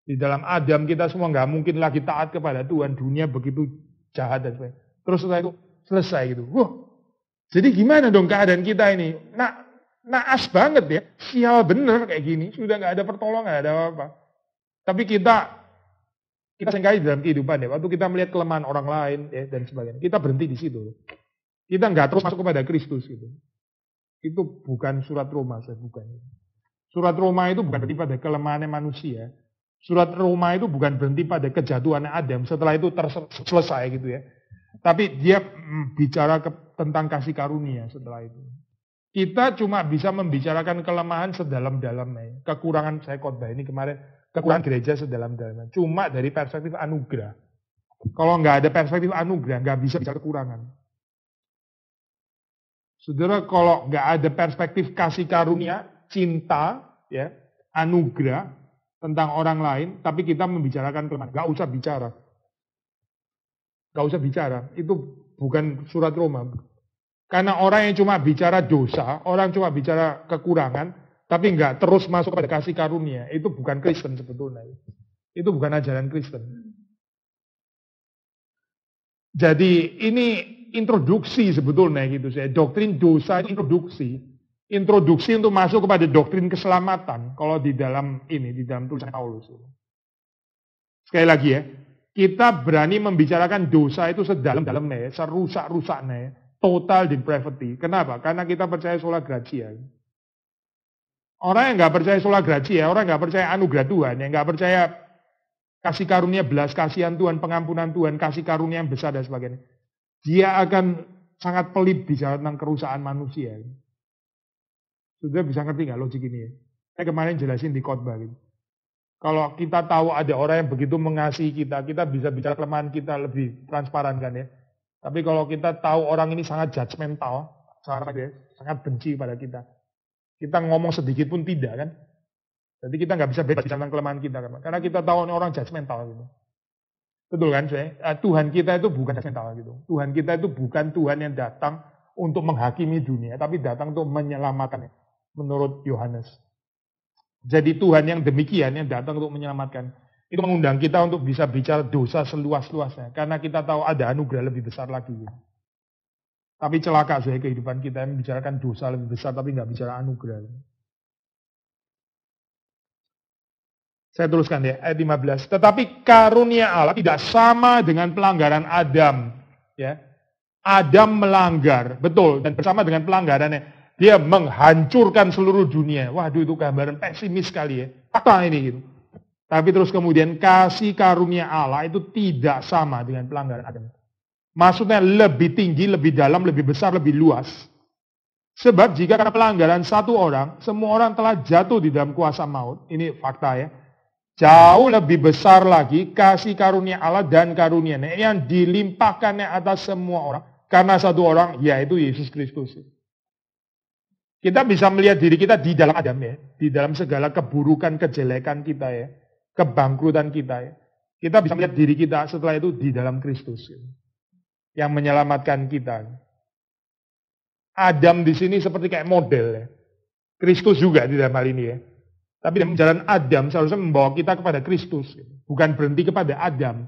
Di dalam Adam kita semua nggak mungkin lagi taat kepada Tuhan, dunia begitu jahat dan sebagainya. Terus setelah itu selesai gitu. Wah, jadi gimana dong keadaan kita ini? Naas banget ya, sial bener kayak gini, sudah nggak ada pertolongan, nggak ada apa-apa. Tapi kita seringkali dalam kehidupan ya, waktu kita melihat kelemahan orang lain ya, dan sebagainya, kita berhenti di situ. Kita nggak terus masuk kepada Kristus gitu. Itu bukan surat Roma, bukan. Surat Roma itu bukan berhenti pada kelemahannya manusia. Surat Roma itu bukan berhenti pada kejatuhan Adam, setelah itu selesai gitu ya. Tapi dia bicara tentang kasih karunia setelah itu. Kita cuma bisa membicarakan kelemahan sedalam-dalamnya. Kekurangan saya khotbah ini kemarin, kekurangan gereja sedalam-dalamnya. Cuma dari perspektif anugerah. Kalau nggak ada perspektif anugerah, nggak bisa bicara kekurangan. Saudara, kalau nggak ada perspektif kasih karunia, cinta, ya, anugerah tentang orang lain, tapi kita membicarakan kelemahan, nggak usah bicara. Nggak usah bicara. Itu bukan surat Roma. Karena orang yang cuma bicara dosa, orang cuma bicara kekurangan, tapi nggak terus masuk pada kasih karunia, itu bukan Kristen sebetulnya. Itu bukan ajaran Kristen. Jadi ini introduksi sebetulnya gitu saya. Doktrin dosa itu introduksi. Introduksi untuk masuk kepada doktrin keselamatan. Kalau di dalam tulisan Paulus. Sekali lagi ya, kita berani membicarakan dosa itu sedalam-dalamnya, serusak-rusaknya. Total depravity. Kenapa? Karena kita percaya sola gratia. Orang yang nggak percaya sola gratia, orang yang nggak percaya anugerah Tuhan, yang nggak percaya kasih karunia belas kasihan Tuhan, pengampunan Tuhan, kasih karunia yang besar dan sebagainya, dia akan sangat pelit bicara tentang kerusakan manusia. Sudah bisa ngerti nggak logik ini ya? Saya kemarin jelasin di khotbah gitu. Kalau kita tahu ada orang yang begitu mengasihi kita, kita bisa bicara kelemahan kita lebih transparan kan ya. Tapi kalau kita tahu orang ini sangat judgmental, sangat benci pada kita. Kita ngomong sedikit pun tidak kan. Jadi kita nggak bisa bebas tentang kelemahan kita kan. Karena kita tahu orang judgmental gitu. Betul kan saya? Tuhan kita itu bukan judgmental gitu. Tuhan kita itu bukan Tuhan yang datang untuk menghakimi dunia. Tapi datang untuk menyelamatkan. Menurut Yohanes. Jadi Tuhan yang demikian yang datang untuk menyelamatkan. Itu mengundang kita untuk bisa bicara dosa seluas-luasnya. Karena kita tahu ada anugerah lebih besar lagi. Tapi celaka saya kehidupan kita yang membicarakan dosa lebih besar tapi nggak bicara anugerah. Saya tuliskan ya, ayat 15. Tetapi karunia Allah tidak sama dengan pelanggaran Adam. Ya. Adam melanggar, betul. Dan bersama dengan pelanggarannya, dia menghancurkan seluruh dunia. Waduh, itu gambaran pesimis sekali ya. Apa ini gitu? Tapi terus kemudian kasih karunia Allah itu tidak sama dengan pelanggaran Adam. Maksudnya lebih tinggi, lebih dalam, lebih besar, lebih luas. Sebab jika karena pelanggaran satu orang, semua orang telah jatuh di dalam kuasa maut. Ini fakta ya. Jauh lebih besar lagi kasih karunia Allah dan karunia-Nya yang dilimpahkannya atas semua orang. Karena satu orang, yaitu Yesus Kristus. Kita bisa melihat diri kita di dalam Adam ya. Di dalam segala keburukan, kejelekan kita ya. Kebangkrutan kita ya. Kita bisa melihat diri kita setelah itu di dalam Kristus. Ya. Yang menyelamatkan kita. Adam di sini seperti kayak model ya. Kristus juga di dalam hal ini ya. Tapi dalam jalan Adam seharusnya membawa kita kepada Kristus. Bukan berhenti kepada Adam.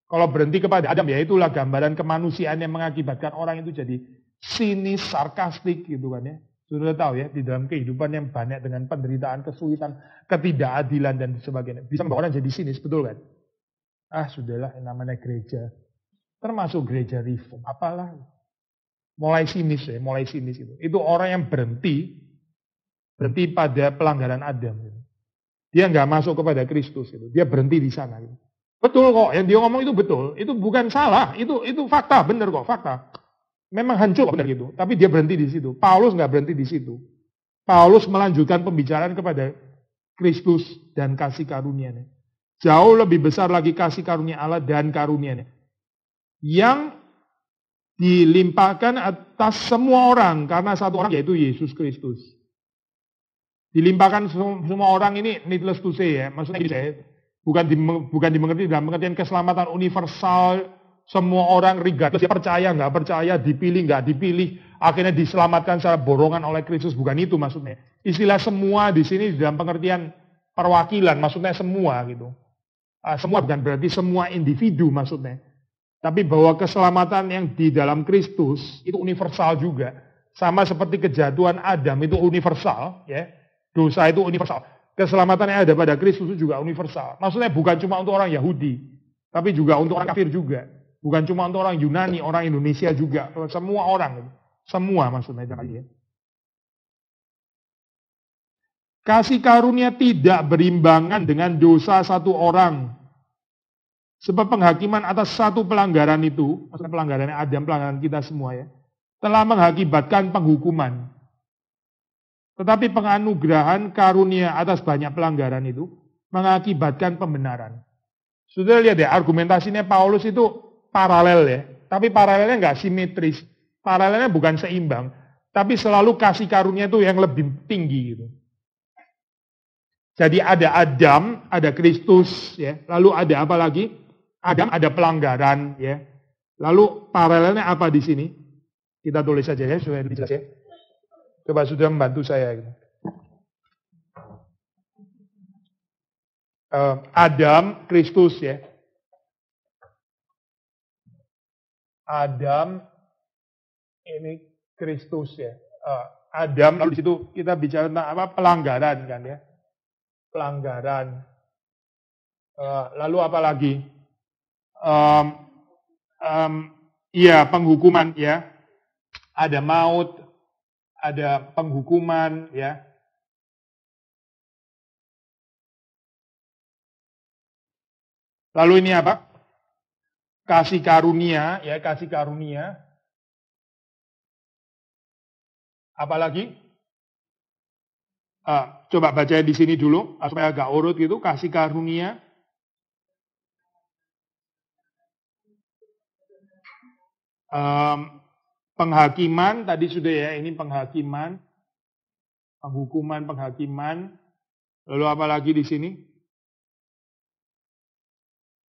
Kalau berhenti kepada Adam ya itulah gambaran kemanusiaan yang mengakibatkan orang itu jadi sinis, sarkastik gitu kan ya. Sudah tahu ya di dalam kehidupan yang banyak dengan penderitaan, kesulitan, ketidakadilan dan sebagainya. Bisa membawa orang jadi sinis, betul kan? Ah sudahlah yang namanya gereja. Termasuk gereja reform. Apalah. Mulai sinis ya, mulai sinis itu. Itu orang yang berhenti pada pelanggaran Adam. Gitu. Dia nggak masuk kepada Kristus. Gitu. Dia berhenti di sana. Gitu. Betul kok, yang dia ngomong itu betul. Itu bukan salah, itu fakta, benar kok, fakta. Memang hancur benar gitu. Tapi dia berhenti di situ. Paulus nggak berhenti di situ. Paulus melanjutkan pembicaraan kepada Kristus dan kasih karunia-Nya. Jauh lebih besar lagi kasih karunia Allah dan karunia-Nya. Yang dilimpahkan atas semua orang karena satu orang yaitu Yesus Kristus. Dilimpahkan semua orang ini needless to say ya, maksudnya bukan dimengerti dalam pengertian keselamatan universal, semua orang regardless dia percaya nggak percaya, dipilih nggak dipilih, akhirnya diselamatkan secara borongan oleh Kristus, bukan itu maksudnya. Istilah semua di sini dalam pengertian perwakilan, maksudnya semua gitu. Semua bukan berarti semua individu maksudnya. Tapi bahwa keselamatan yang di dalam Kristus itu universal juga. Sama seperti kejatuhan Adam itu universal. Ya. Dosa itu universal. Keselamatan yang ada pada Kristus itu juga universal. Maksudnya bukan cuma untuk orang Yahudi. Tapi juga untuk orang kafir juga. Bukan cuma untuk orang Yunani, orang Indonesia juga. Semua orang. Semua maksudnya. Ya. Kasih karunia tidak berimbangan dengan dosa satu orang. Sebab penghakiman atas satu pelanggaran itu, maksudnya pelanggarannya Adam, pelanggaran kita semua ya, telah mengakibatkan penghukuman. Tetapi penganugerahan karunia atas banyak pelanggaran itu mengakibatkan pembenaran. Sudah lihat ya, argumentasinya Paulus itu paralel ya, tapi paralelnya nggak simetris, paralelnya bukan seimbang, tapi selalu kasih karunia itu yang lebih tinggi gitu. Jadi ada Adam, ada Kristus ya, lalu ada apa lagi? Adam ada pelanggaran ya. Lalu paralelnya apa di sini? Kita tulis saja ya supaya lebih jelas ya. Coba sudah membantu saya gitu. Adam, Kristus ya. Adam ini Kristus ya. Adam lalu di situ kita bicara tentang apa? Pelanggaran kan ya. Pelanggaran. Lalu apa lagi? Iya penghukuman ya, ada maut, ada penghukuman ya. Lalu ini apa? Kasih karunia ya, kasih karunia. Apalagi? Coba baca di sini dulu supaya agak urut gitu, kasih karunia. Penghakiman tadi sudah ya, ini penghakiman, penghukuman. Lalu apa lagi di sini?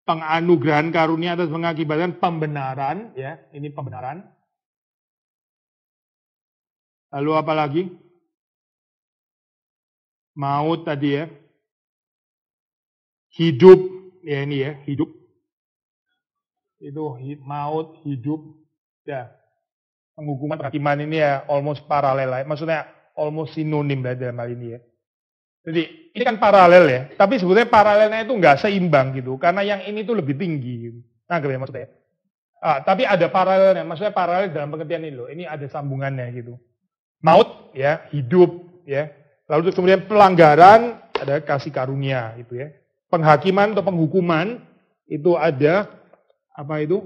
Penganugerahan karunia atas mengakibatkan pembenaran ya, ini pembenaran. Lalu apa lagi? Maut tadi ya. Hidup ya, ini ya, hidup. Itu maut, hidup. Ya, penghukuman penghakiman ini ya almost paralel lah. Maksudnya almost sinonim lah dalam hal ini ya. Jadi ini kan paralel ya. Tapi sebetulnya paralelnya itu nggak seimbang gitu. Karena yang ini tuh lebih tinggi gitu. Nah, ya maksudnya. Tapi ada paralelnya. Maksudnya paralel dalam pengertian ini loh. Ini ada sambungannya gitu. Maut ya, hidup ya. Lalu terus kemudian pelanggaran ada kasih karunia gitu ya. Penghakiman atau penghukuman itu ada apa itu?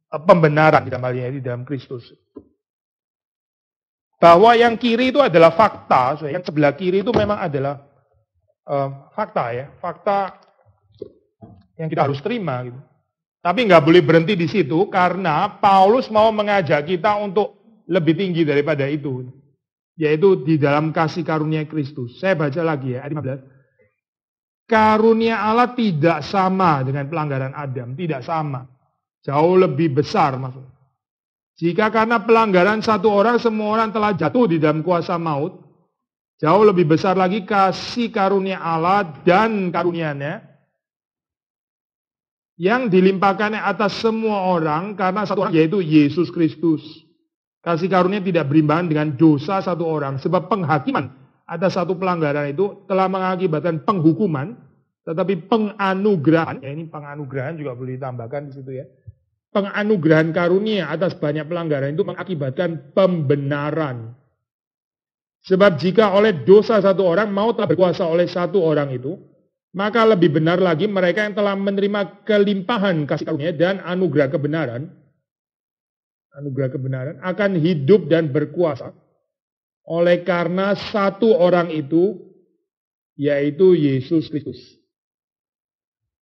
Pembenaran di dalam hal ini, di dalam Kristus. Bahwa yang kiri itu adalah fakta, yang sebelah kiri itu memang adalah fakta ya. Fakta yang kita harus terima gitu. Tapi nggak boleh berhenti di situ karena Paulus mau mengajak kita untuk lebih tinggi daripada itu. Yaitu di dalam kasih karunia Kristus. Saya baca lagi ya, ayat 15. Karunia Allah tidak sama dengan pelanggaran Adam. Tidak sama. Jauh lebih besar maksudnya. Jika karena pelanggaran satu orang, semua orang telah jatuh di dalam kuasa maut. Jauh lebih besar lagi kasih karunia Allah dan karunia-Nya yang dilimpahkannya atas semua orang karena satu orang, yaitu Yesus Kristus. Kasih karunia tidak berimbangan dengan dosa satu orang. Sebab penghakiman atas satu pelanggaran itu telah mengakibatkan penghukuman. Tetapi penganugerahan, ya ini penganugerahan juga boleh ditambahkan di situ ya. Penganugerahan karunia atas banyak pelanggaran itu mengakibatkan pembenaran. Sebab jika oleh dosa satu orang maut telah berkuasa oleh satu orang itu, maka lebih benar lagi mereka yang telah menerima kelimpahan kasih karunia dan anugerah kebenaran akan hidup dan berkuasa oleh karena satu orang itu, yaitu Yesus Kristus.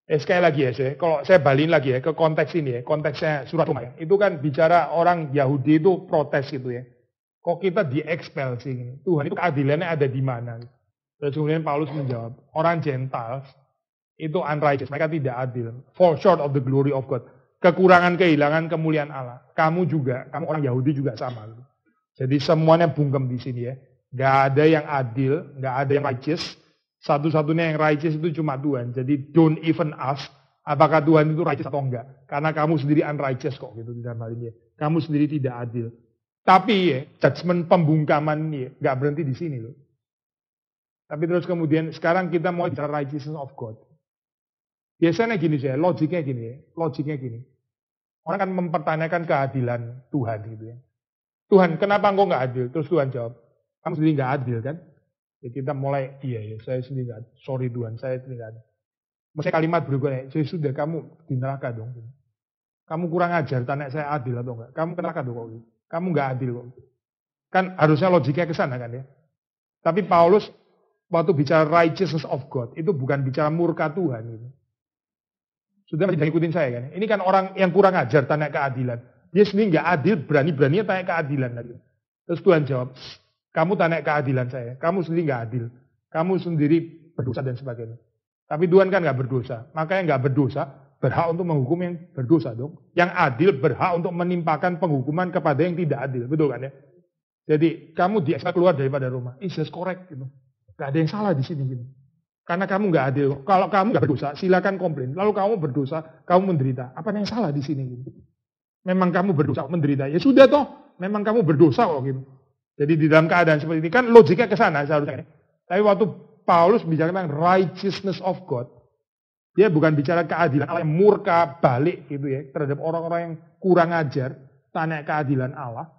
Sekali lagi ya, kalau saya balikin lagi ya ke konteks ini ya, konteksnya surat Roma ya. Itu kan bicara orang Yahudi itu protes gitu ya. Kok kita di-expel sih? Tuhan itu keadilannya ada di mana? Terus kemudian Paulus menjawab, orang Gentiles itu unrighteous, mereka tidak adil. Fall short of the glory of God. Kekurangan, kehilangan kemuliaan Allah. Kamu juga, kamu orang Yahudi juga sama. Jadi semuanya bungkem di sini ya. Gak ada yang adil, gak ada yang righteous. Satu-satunya yang righteous itu cuma Tuhan. Jadi don't even ask apakah Tuhan itu righteous atau enggak. Karena kamu sendiri unrighteous kok gitu di dalam hal ini. Kamu sendiri tidak adil. Tapi ya, judgment pembungkaman ini gak berhenti di sini loh. Tapi terus kemudian sekarang kita mau bicara righteousness of God. Biasanya gini sih, logiknya gini. Orang kan mempertanyakan keadilan Tuhan gitu ya. Tuhan, kenapa engkau gak adil? Terus Tuhan jawab, kamu sendiri gak adil kan? Ya kita mulai, iya ya, saya sendiri gak adil. Sorry Tuhan, saya sendiri gak adil. Maksudnya kalimat berikutnya, saya sudah kamu di neraka dong. Kamu kurang ajar, tanya saya adil atau enggak. Kamu ke neraka dong kok. Kamu gak adil kok. Kan harusnya logiknya ke sana kan ya. Tapi Paulus waktu bicara righteousness of God, itu bukan bicara murka Tuhan gitu. Sudah masih ikutin saya kan. Ini kan orang yang kurang ajar tanya keadilan. Dia sendiri nggak adil, berani-beraninya tanya keadilan lagi. Terus Tuhan jawab, kamu tanya keadilan saya. Kamu sendiri nggak adil. Kamu sendiri berdosa dan sebagainya. Tapi Tuhan kan nggak berdosa. Makanya nggak berdosa berhak untuk menghukum yang berdosa dong. Yang adil berhak untuk menimpakan penghukuman kepada yang tidak adil. Betul kan ya? Jadi kamu diekspel keluar daripada Roma. It's just correct gitu. Gak ada yang salah di sini gitu. Karena kamu nggak adil. Kalau kamu nggak berdosa, silakan komplain. Lalu kamu berdosa, kamu menderita. Apa yang salah di sini? Gitu? Memang kamu berdosa, menderita. Ya sudah toh, memang kamu berdosa kok gitu. Jadi di dalam keadaan seperti ini kan logiknya ke sana seharusnya. Tapi waktu Paulus bicara tentang righteousness of God, dia bukan bicara keadilan Allah yang murka balik gitu ya terhadap orang-orang yang kurang ajar, tanya keadilan Allah.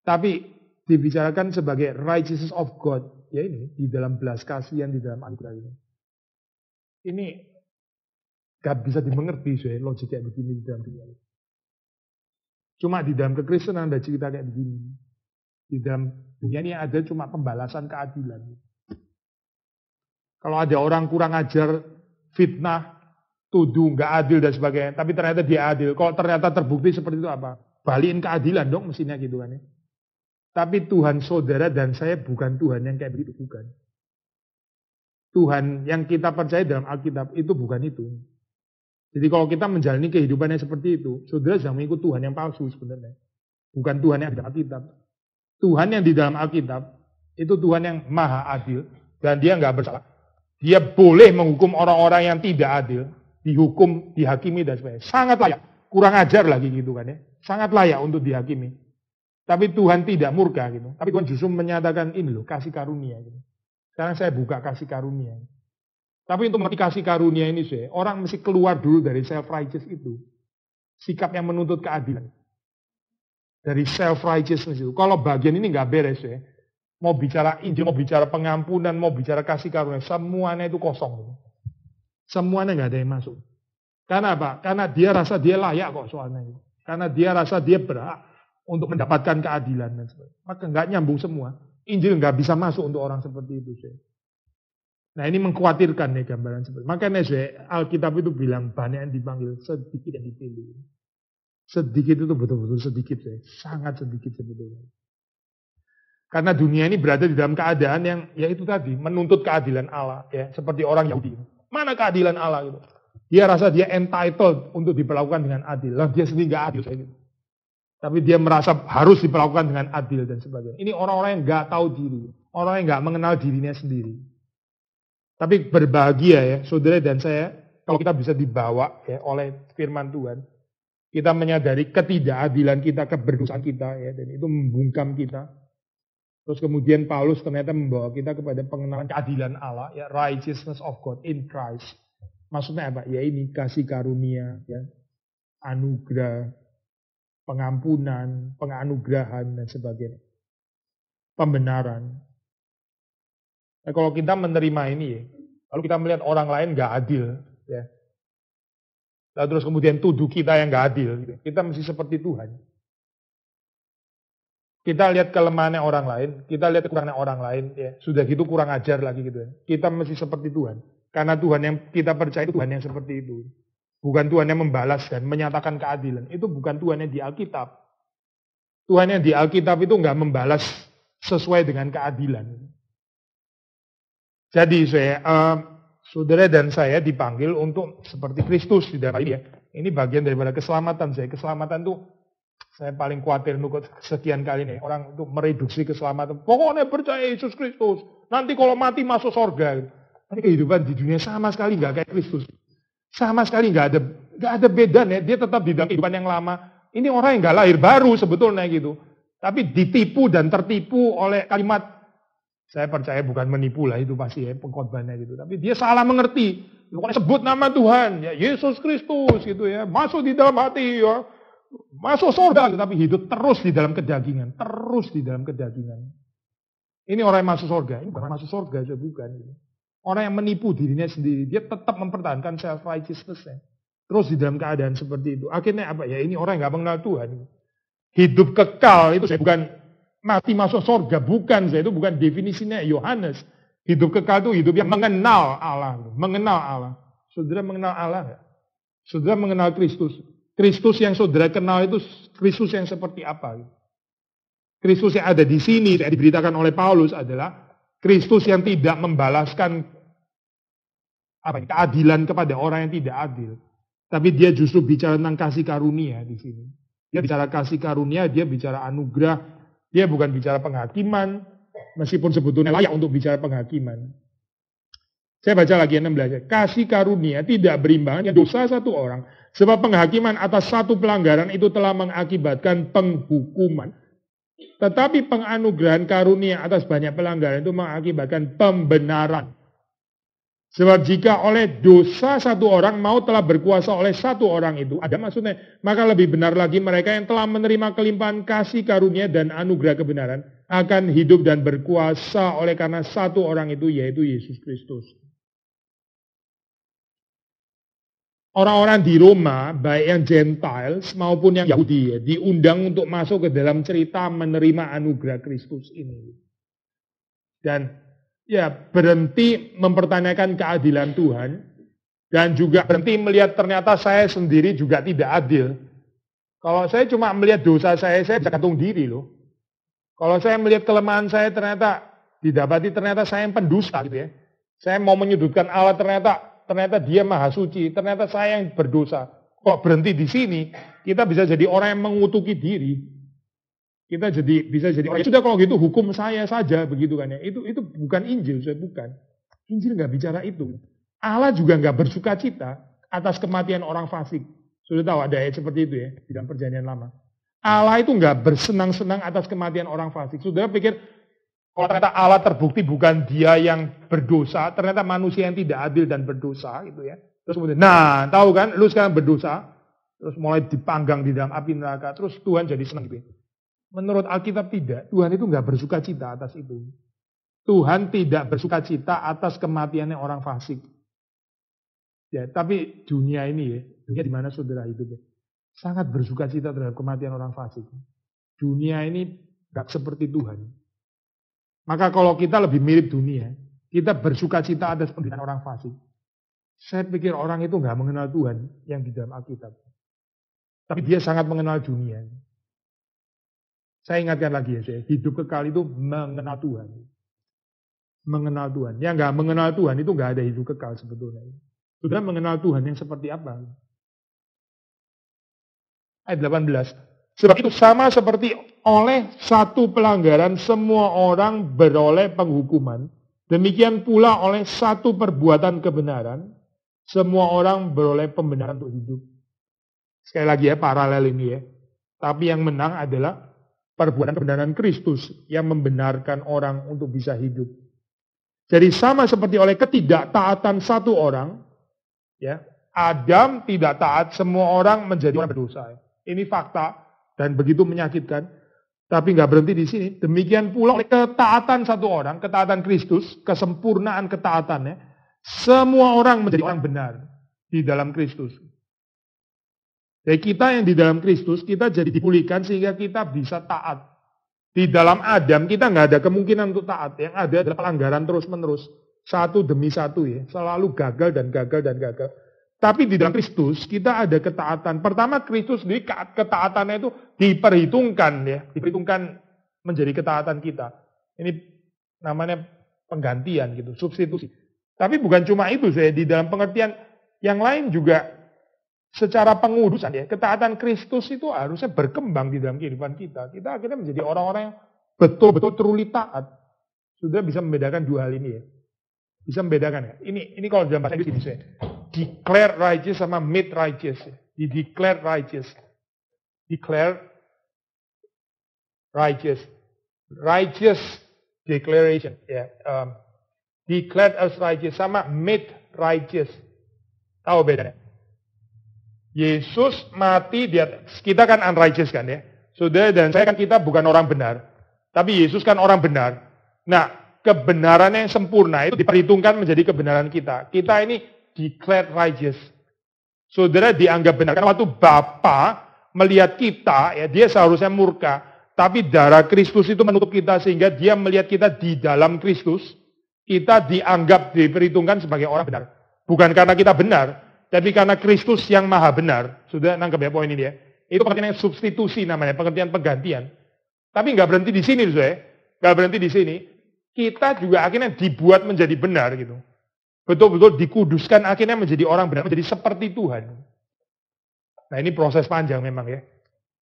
Tapi dibicarakan sebagai righteousness of God, ya ini di dalam belas kasihan di dalam anugerah ini. Ini gak bisa dimengerti soalnya logik kayak begini di dalam dunia ini. Cuma di dalam kekristenan ada cerita kayak begini. Di dalam dunia ini ada cuma pembalasan keadilan. Kalau ada orang kurang ajar, fitnah, tuduh, gak adil dan sebagainya. Tapi ternyata dia adil. Kalau ternyata terbukti seperti itu apa? Balikin keadilan dong mestinya gitu kan ya. Tapi Tuhan saudara dan saya bukan Tuhan yang kayak begitu, bukan. Tuhan yang kita percaya dalam Alkitab itu bukan itu. Jadi kalau kita menjalani kehidupannya seperti itu, saudara sedang mengikut Tuhan yang palsu sebenarnya. Bukan Tuhan yang di dalam Alkitab. Tuhan yang di dalam Alkitab itu Tuhan yang maha adil dan dia nggak bersalah. Dia boleh menghukum orang-orang yang tidak adil, dihukum, dihakimi dan sebagainya. Sangat layak. Kurang ajar lagi gitu kan ya. Sangat layak untuk dihakimi. Tapi Tuhan tidak murka gitu. Tapi Tuhan justru menyatakan ini loh, kasih karunia gitu. Sekarang saya buka kasih karunia. Tapi untuk mengerti kasih karunia ini sih, orang mesti keluar dulu dari self-righteous itu. Sikap yang menuntut keadilan. Dari self-righteousness itu. Kalau bagian ini nggak beres ya. Mau bicara Injil, mau bicara pengampunan, mau bicara kasih karunia. Semuanya itu kosong. Gitu. Semuanya nggak ada yang masuk. Karena apa? Karena dia rasa dia layak kok soalnya. Gitu. Karena dia rasa dia berhak untuk mendapatkan keadilan. Dan sebagainya. Maka nggak nyambung semua. Injil nggak bisa masuk untuk orang seperti itu. Sih. Nah ini mengkhawatirkan nih gambaran seperti. Makanya Alkitab itu bilang banyak yang dipanggil, sedikit yang dipilih. Sedikit itu betul-betul sedikit, sangat sedikit sebetulnya. Karena dunia ini berada di dalam keadaan yang ya itu tadi menuntut keadilan Allah, ya seperti orang Yahudi. Mana keadilan Allah gitu? Dia rasa dia entitled untuk diperlakukan dengan adil. Lah dia sendiri nggak adil gitu. Tapi dia merasa harus diperlakukan dengan adil dan sebagainya. Ini orang-orang yang nggak tahu diri, orang yang nggak mengenal dirinya sendiri. Tapi berbahagia ya, saudara dan saya, kalau kita bisa dibawa ya oleh firman Tuhan, kita menyadari ketidakadilan kita, keberdosaan kita ya, dan itu membungkam kita. Terus kemudian Paulus ternyata membawa kita kepada pengenalan keadilan Allah, ya, righteousness of God in Christ. Maksudnya apa? Ya ini kasih karunia, ya, anugerah, pengampunan, penganugerahan dan sebagainya, pembenaran. Nah, kalau kita menerima ini ya, lalu kita melihat orang lain nggak adil, ya, lalu terus kemudian tuduh kita yang nggak adil, gitu. Kita mesti seperti Tuhan. Kita lihat kelemahannya orang lain, kita lihat kekurangannya orang lain, ya, sudah gitu kurang ajar lagi gitu ya. Kita mesti seperti Tuhan, karena Tuhan yang kita percaya itu Tuhan yang seperti itu, bukan Tuhan yang membalas dan menyatakan keadilan. Itu bukan Tuhan yang di Alkitab. Tuhan yang di Alkitab itu nggak membalas sesuai dengan keadilan. Jadi saudara dan saya dipanggil untuk seperti Kristus di dalam ini ya. Ini bagian daripada keselamatan saya. Keselamatan itu saya paling khawatir nukut sekian kali nih. Orang itu mereduksi keselamatan. Pokoknya percaya Yesus Kristus. Nanti kalau mati masuk surga. Tapi kehidupan di dunia sama sekali nggak kayak Kristus. Sama sekali nggak ada bedanya. Dia tetap di dalam kehidupan yang lama. Ini orang yang nggak lahir baru sebetulnya gitu. Tapi ditipu dan tertipu oleh kalimat. Saya percaya bukan menipu lah itu pasti ya pengkhotbahnya gitu. Tapi dia salah mengerti. Pokoknya sebut nama Tuhan, ya Yesus Kristus gitu ya. Masuk di dalam hati ya. Masuk surga. Tapi hidup terus di dalam kedagingan. Terus di dalam kedagingan. Ini orang yang masuk surga. Ini bukan masuk surga, bukan. Orang yang menipu dirinya sendiri. Dia tetap mempertahankan self-righteousness-nya. Terus di dalam keadaan seperti itu. Akhirnya apa ya? Ini orang yang gak mengenal Tuhan. Hidup kekal itu saya bukan mati masuk surga, bukan, itu bukan definisinya Yohanes. Hidup kekal itu hidup yang mengenal Allah. Mengenal Allah. Saudara mengenal Allah enggak? Saudara mengenal Kristus. Kristus yang saudara kenal itu Kristus yang seperti apa? Kristus yang ada di sini, yang diberitakan oleh Paulus adalah Kristus yang tidak membalaskan keadilan kepada orang yang tidak adil. Tapi dia justru bicara tentang kasih karunia di sini. Dia bicara kasih karunia, dia bicara anugerah. Dia bukan bicara penghakiman, meskipun sebetulnya layak untuk bicara penghakiman. Saya baca lagi 16. Kasih karunia tidak berimbangan dosa satu orang. Sebab penghakiman atas satu pelanggaran itu telah mengakibatkan penghukuman. Tetapi penganugerahan karunia atas banyak pelanggaran itu mengakibatkan pembenaran. Sebab jika oleh dosa satu orang mau telah berkuasa oleh satu orang itu, ada maksudnya, maka lebih benar lagi mereka yang telah menerima kelimpahan kasih karunia dan anugerah kebenaran akan hidup dan berkuasa oleh karena satu orang itu, yaitu Yesus Kristus. Orang-orang di Roma, baik yang Gentiles maupun yang Yahudi, diundang untuk masuk ke dalam cerita menerima anugerah Kristus ini. Dan ya berhenti mempertanyakan keadilan Tuhan. Dan juga berhenti melihat ternyata saya sendiri juga tidak adil. Kalau saya cuma melihat dosa saya bisa gantung diri loh. Kalau saya melihat kelemahan saya ternyata didapati ternyata saya yang pendusta gitu ya. Saya mau menyudutkan Allah ternyata dia maha suci, ternyata saya yang berdosa. Kok berhenti di sini, kita bisa jadi orang yang mengutuki diri. Kita bisa jadi orang, sudah kalau gitu hukum saya saja begitu kan ya. Itu bukan Injil, saya bukan. Injil nggak bicara itu. Allah juga nggak bersuka cita atas kematian orang fasik. Sudah tahu ada ayat seperti itu ya di dalam Perjanjian Lama. Allah itu nggak bersenang-senang atas kematian orang fasik. Saudara pikir kalau ternyata Allah terbukti bukan dia yang berdosa, ternyata manusia yang tidak adil dan berdosa gitu ya. Terus kemudian, nah tahu kan, lu sekarang berdosa, terus mulai dipanggang di dalam api neraka, terus Tuhan jadi senang gitu. Menurut Alkitab tidak, Tuhan itu nggak bersuka cita atas itu. Tuhan tidak bersuka cita atas kematiannya orang fasik. Ya, tapi dunia ini ya, dunia di mana saudara hidup ya, sangat bersuka cita terhadap kematian orang fasik. Dunia ini nggak seperti Tuhan. Maka kalau kita lebih mirip dunia, Kita bersuka cita atas penderitaan orang fasik. Saya pikir orang itu nggak mengenal Tuhan yang di dalam Alkitab. Tapi dia sangat mengenal dunia. Saya ingatkan lagi ya, hidup kekal itu mengenal Tuhan. Mengenal Tuhan. Yang nggak mengenal Tuhan itu nggak ada hidup kekal sebetulnya. Sudah mengenal Tuhan yang seperti apa? Ayat 18. Sebab itu sama seperti oleh satu pelanggaran semua orang beroleh penghukuman. Demikian pula oleh satu perbuatan kebenaran semua orang beroleh pembenaran untuk hidup. Sekali lagi ya, paralel ini ya. Tapi yang menang adalah perbuatan kebenaran Kristus yang membenarkan orang untuk bisa hidup. Jadi sama seperti oleh ketidaktaatan satu orang, ya, Adam tidak taat, semua orang menjadi orang berdosa. Ini fakta dan begitu menyakitkan. Tapi nggak berhenti di sini. Demikian pula oleh ketaatan satu orang, ketaatan Kristus, kesempurnaan ketaatannya, semua orang menjadi orang benar di dalam Kristus. Jadi kita yang di dalam Kristus, kita jadi dipulihkan sehingga kita bisa taat. Di dalam Adam kita nggak ada kemungkinan untuk taat. Yang ada adalah pelanggaran terus-menerus. Satu demi satu ya. Selalu gagal dan gagal dan gagal. Tapi di dalam Kristus kita ada ketaatan. Pertama Kristus sendiri ketaatannya itu diperhitungkan ya. Diperhitungkan menjadi ketaatan kita. Ini namanya penggantian gitu, substitusi. Tapi bukan cuma itu saya, di dalam pengertian yang lain juga secara pengudusan ya. Ketaatan Kristus itu harusnya berkembang di dalam kehidupan kita. Kita akhirnya menjadi orang-orang yang betul-betul truly taat. Sudah bisa membedakan dua hal ini ya. Bisa membedakan ya. Ini kalau dalam bahasa Inggris ini saya. Declare righteous sama made righteous. Di declare righteous. Declare righteous. Righteous declaration. Ya. Declared as righteous sama made righteous. Tahu bedanya? Yesus mati di atas. Kita kan unrighteous kan ya. Saudara dan saya kan kita bukan orang benar. Tapi Yesus kan orang benar. Nah, kebenarannya yang sempurna itu diperhitungkan menjadi kebenaran kita. Kita ini declared righteous. Saudara dianggap benar. Karena waktu Bapa melihat kita, ya dia seharusnya murka. Tapi darah Kristus itu menutup kita sehingga dia melihat kita di dalam Kristus. Kita dianggap, diperhitungkan sebagai orang benar. Bukan karena kita benar, tapi karena Kristus yang maha benar. Sudah nangkep ya poin ini ya. Itu pengertian substitusi namanya, pengertian penggantian. Tapi nggak berhenti di sini, saudara. Nggak berhenti di sini. Kita juga akhirnya dibuat menjadi benar gitu. Betul-betul dikuduskan akhirnya menjadi orang benar, menjadi seperti Tuhan. Nah ini proses panjang memang ya.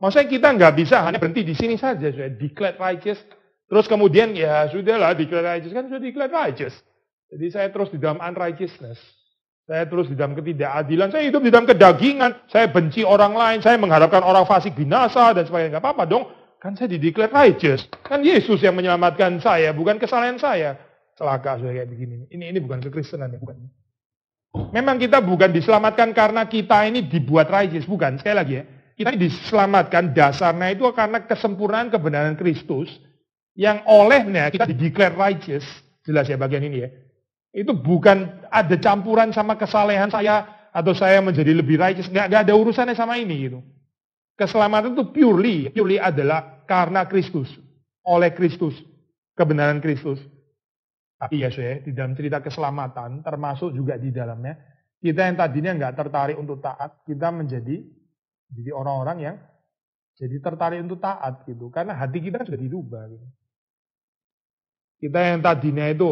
Maksudnya kita nggak bisa hanya berhenti di sini saja, saudara. Declared righteous. Terus kemudian ya sudahlah declared righteous kan sudah declared righteous. Jadi saya terus di dalam unrighteousness. Saya terus di dalam ketidakadilan. Saya hidup di dalam kedagingan. Saya benci orang lain. Saya mengharapkan orang fasik binasa dan sebagainya. Gak apa-apa dong. Kan saya di declared righteous. Kan Yesus yang menyelamatkan saya. Bukan kesalahan saya. Celaka saya kayak begini. Ini bukan kekristenan ya. Bukan. Memang kita bukan diselamatkan karena kita ini dibuat righteous. Bukan. Sekali lagi ya. Kita ini diselamatkan dasarnya itu karena kesempurnaan kebenaran Kristus. Yang olehnya kita di declared righteous. Jelas ya bagian ini ya. Itu bukan ada campuran sama kesalehan saya atau saya menjadi lebih righteous. Nggak ada urusannya sama ini gitu. Keselamatan itu purely adalah karena Kristus. Oleh Kristus. Kebenaran Kristus. Tapi ya saya, di dalam cerita keselamatan, termasuk juga di dalamnya, kita yang tadinya nggak tertarik untuk taat, kita menjadi orang-orang yang jadi tertarik untuk taat gitu. Karena hati kita sudah dirubah gitu. Kita yang tadinya itu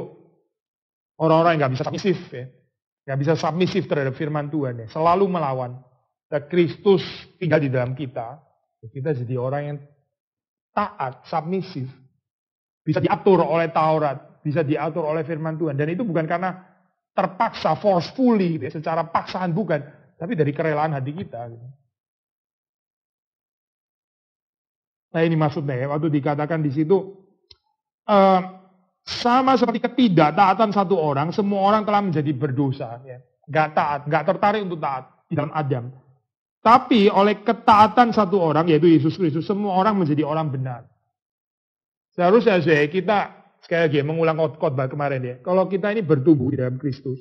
orang-orang yang nggak bisa submisif ya. Nggak bisa submisif terhadap firman Tuhan ya. Selalu melawan. Dan Kristus tinggal di dalam kita. Kita jadi orang yang taat, submisif. Bisa diatur oleh Taurat. Bisa diatur oleh firman Tuhan. Dan itu bukan karena terpaksa, forcefully. Ya. Secara paksaan bukan. Tapi dari kerelaan hati kita. Gitu. Nah ini maksudnya ya. Waktu dikatakan di situ. Sama seperti ketidaktaatan satu orang, semua orang telah menjadi berdosa. Ya. Gak taat, gak tertarik untuk taat di dalam Adam. Tapi oleh ketaatan satu orang, yaitu Yesus Kristus, semua orang menjadi orang benar. Seharusnya kita, sekali lagi mengulang khotbah kemarin ya, kalau kita ini bertumbuh di dalam Kristus,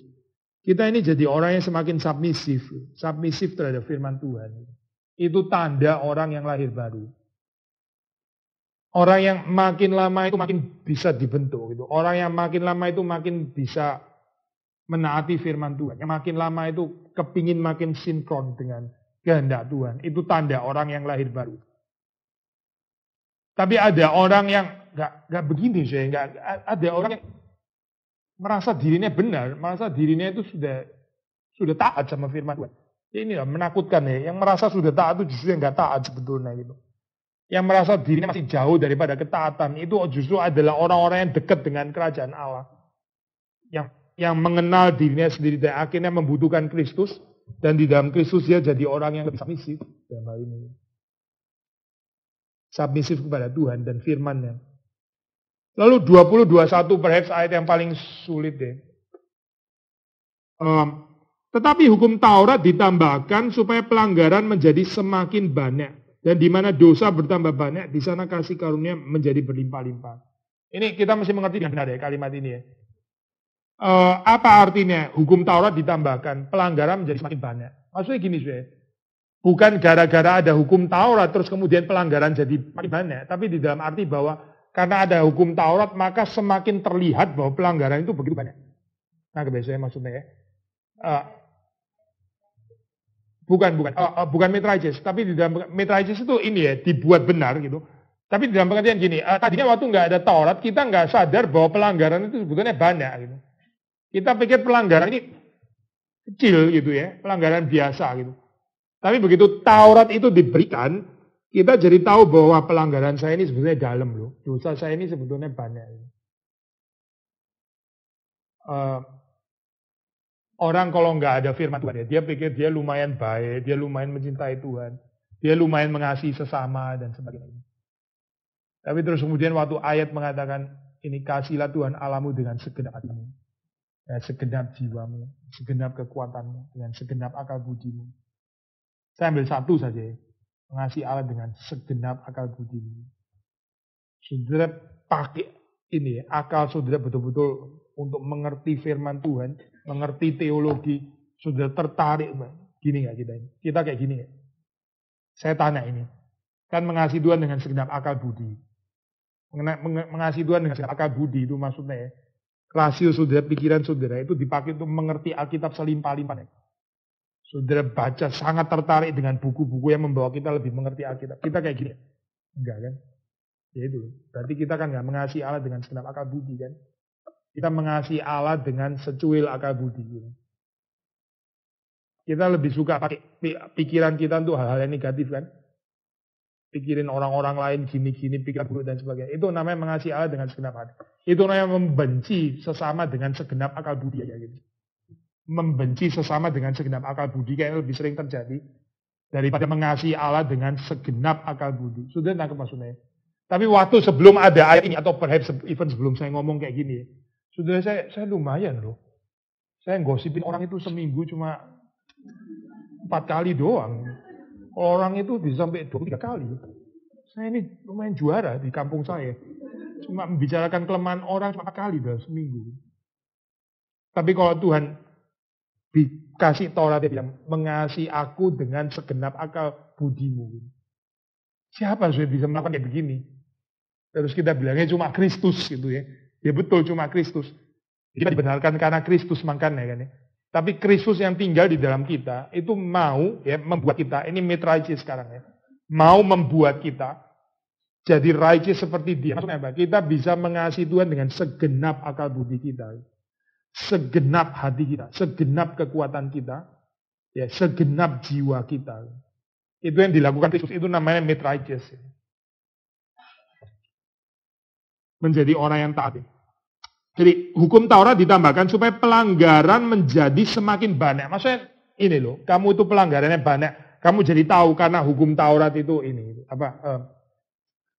kita ini jadi orang yang semakin submisif terhadap firman Tuhan. Itu tanda orang yang lahir baru. Orang yang makin lama itu makin bisa dibentuk gitu. Orang yang makin lama itu makin bisa menaati firman Tuhan. Yang makin lama itu kepingin makin sinkron dengan kehendak Tuhan. Itu tanda orang yang lahir baru. Tapi ada orang yang nggak begini sih. Ada orang yang merasa dirinya benar, merasa dirinya itu sudah taat sama firman Tuhan. Ini lah menakutkan ya. Yang merasa sudah taat itu justru yang nggak taat sebetulnya gitu. Yang merasa dirinya masih jauh daripada ketaatan itu justru adalah orang-orang yang dekat dengan kerajaan Allah. Yang mengenal dirinya sendiri dan akhirnya membutuhkan Kristus. Dan di dalam Kristus dia jadi orang yang lebih submisif dalam hal ini. Submisif kepada Tuhan dan firman-Nya. Lalu 20-21 perhaps ayat yang paling sulit deh. Tetapi hukum Taurat ditambahkan supaya pelanggaran menjadi semakin banyak. Dan di mana dosa bertambah banyak, di sana kasih karunia menjadi berlimpah-limpah. Ini kita mesti mengerti dengan benar ya kalimat ini ya. Apa artinya hukum Taurat ditambahkan, pelanggaran menjadi semakin banyak? Maksudnya gini sih, bukan gara-gara ada hukum Taurat terus kemudian pelanggaran jadi makin banyak. Tapi di dalam arti bahwa karena ada hukum Taurat maka semakin terlihat bahwa pelanggaran itu begitu banyak. Nah kebiasaan maksudnya ya. Bukan metritis, tapi di dalam metritis itu ini ya dibuat benar gitu. Tapi di dalam pengertian gini, tadinya waktu nggak ada Taurat kita nggak sadar bahwa pelanggaran itu sebetulnya banyak gitu. Kita pikir pelanggaran ini kecil gitu ya, pelanggaran biasa gitu. Tapi begitu Taurat itu diberikan, kita jadi tahu bahwa pelanggaran saya ini sebetulnya dalam loh, dosa saya ini sebetulnya banyak. Orang kalau nggak ada firman Tuhan, dia pikir dia lumayan baik, dia lumayan mencintai Tuhan, dia lumayan mengasihi sesama dan sebagainya. Tapi terus kemudian waktu ayat mengatakan, ini kasihlah Tuhan Allahmu dengan segenap hatimu, segenap jiwamu, segenap kekuatanmu, dengan segenap akal budimu. Saya ambil satu saja, mengasihi Allah dengan segenap akal budimu. Saudara pakai ini, akal saudara betul-betul untuk mengerti firman Tuhan, mengerti teologi, sudah tertarik. Gini nggak kita ini? Kita kayak gini nggak? Saya tanya ini. Kan mengasihi Tuhan dengan segenap akal budi. Mengasihi Tuhan dengan segenap akal budi itu maksudnya ya. Rasio saudara, pikiran saudara itu dipakai untuk mengerti Alkitab selimpah-limpah. Saudara baca sangat tertarik dengan buku-buku yang membawa kita lebih mengerti Alkitab. Kita kayak gini? Enggak kan? Ya itu. Berarti kita kan nggak mengasihi Allah dengan segenap akal budi kan? Kita mengasihi Allah dengan secuil akal budi. Kita lebih suka pakai pikiran kita untuk hal-hal yang negatif kan. Pikirin orang-orang lain gini-gini, pikiran buruk dan sebagainya. Itu namanya mengasihi Allah dengan segenap hati. Itu namanya membenci sesama dengan segenap akal budi. Ya, gitu. Membenci sesama dengan segenap akal budi kayaknya lebih sering terjadi daripada mengasihi Allah dengan segenap akal budi. Sudah nangkep maksudnya. Tapi waktu sebelum ada ayat ini atau perhaps even sebelum saya ngomong kayak gini, sudah saya lumayan loh. Saya gosipin orang itu seminggu cuma 4 kali doang. Orang itu bisa sampai 23 kali. Saya ini lumayan juara di kampung saya. Cuma membicarakan kelemahan orang cuma 4 kali dalam seminggu. Tapi kalau Tuhan dikasih Taurat dia bilang, mengasihi aku dengan segenap akal budimu. Siapa yang bisa melakukan kayak begini? Terus kita bilangnya cuma Kristus gitu ya. Ya betul cuma Kristus. Kita dibenarkan karena Kristus makanya kan ya. Tapi Kristus yang tinggal di dalam kita itu mau ya membuat kita, ini metritis sekarang ya. Mau membuat kita jadi righteous seperti dia. Maksudnya apa? Kita bisa mengasihi Tuhan dengan segenap akal budi kita. Segenap hati kita, segenap kekuatan kita, ya segenap jiwa kita. Itu yang dilakukan Kristus, itu namanya metritis. Menjadi orang yang taat. Jadi hukum Taurat ditambahkan supaya pelanggaran menjadi semakin banyak. Maksudnya ini loh, kamu itu pelanggarannya banyak. Kamu jadi tahu karena hukum Taurat itu ini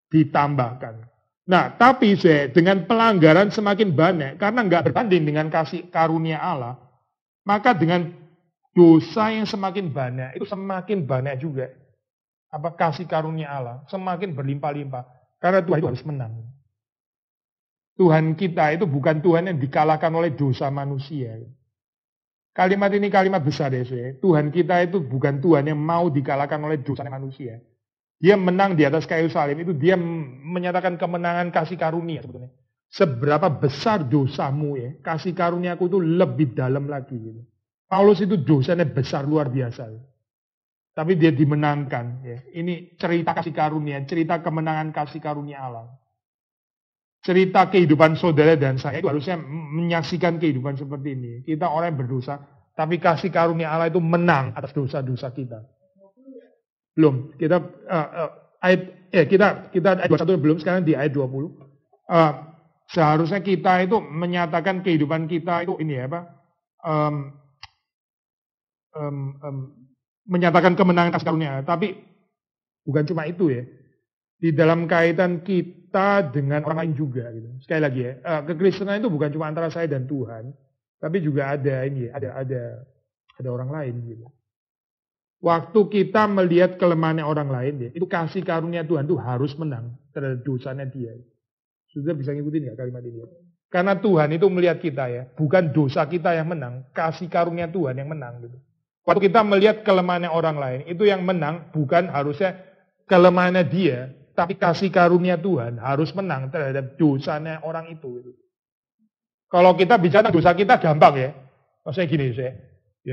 ditambahkan. Nah, tapi dengan pelanggaran semakin banyak karena nggak berbanding dengan kasih karunia Allah, maka dengan dosa yang semakin banyak itu semakin banyak juga kasih karunia Allah semakin berlimpah-limpah karena Tuhan itu harus menang. Tuhan kita itu bukan Tuhan yang dikalahkan oleh dosa manusia. Kalimat ini kalimat besar ya. Tuhan kita itu bukan Tuhan yang mau dikalahkan oleh dosa manusia. Dia menang di atas kayu salib, itu dia menyatakan kemenangan kasih karunia sebetulnya. Seberapa besar dosamu ya, kasih karuniaku itu lebih dalam lagi. Gitu. Paulus itu dosanya besar luar biasa. Tapi dia dimenangkan. Ya. Ini cerita kasih karunia, cerita kemenangan kasih karunia Allah. Cerita kehidupan saudara dan saya itu harusnya menyaksikan kehidupan seperti ini. Kita orang yang berdosa, tapi kasih karunia Allah itu menang atas dosa-dosa kita. Belum, kita ayat 21 belum, sekarang di ayat 20. Seharusnya kita itu menyatakan kehidupan kita itu ini ya apa? Menyatakan kemenangan kasih karunia, tapi bukan cuma itu ya. Di dalam kaitan kita dengan orang lain juga gitu. Sekali lagi ya, kekristenan itu bukan cuma antara saya dan Tuhan, tapi juga ada ini ada orang lain gitu. Waktu kita melihat kelemahannya orang lain ya, itu kasih karunia Tuhan itu harus menang terhadap dosanya dia. Sudah bisa ngikutin nggak kalimat ini? Karena Tuhan itu melihat kita ya, bukan dosa kita yang menang, kasih karunia Tuhan yang menang gitu. Waktu kita melihat kelemahannya orang lain, itu yang menang bukan harusnya kelemahannya dia, tapi kasih karunia Tuhan harus menang terhadap dosanya orang itu. Kalau kita bicara dosa kita gampang ya. Maksudnya gini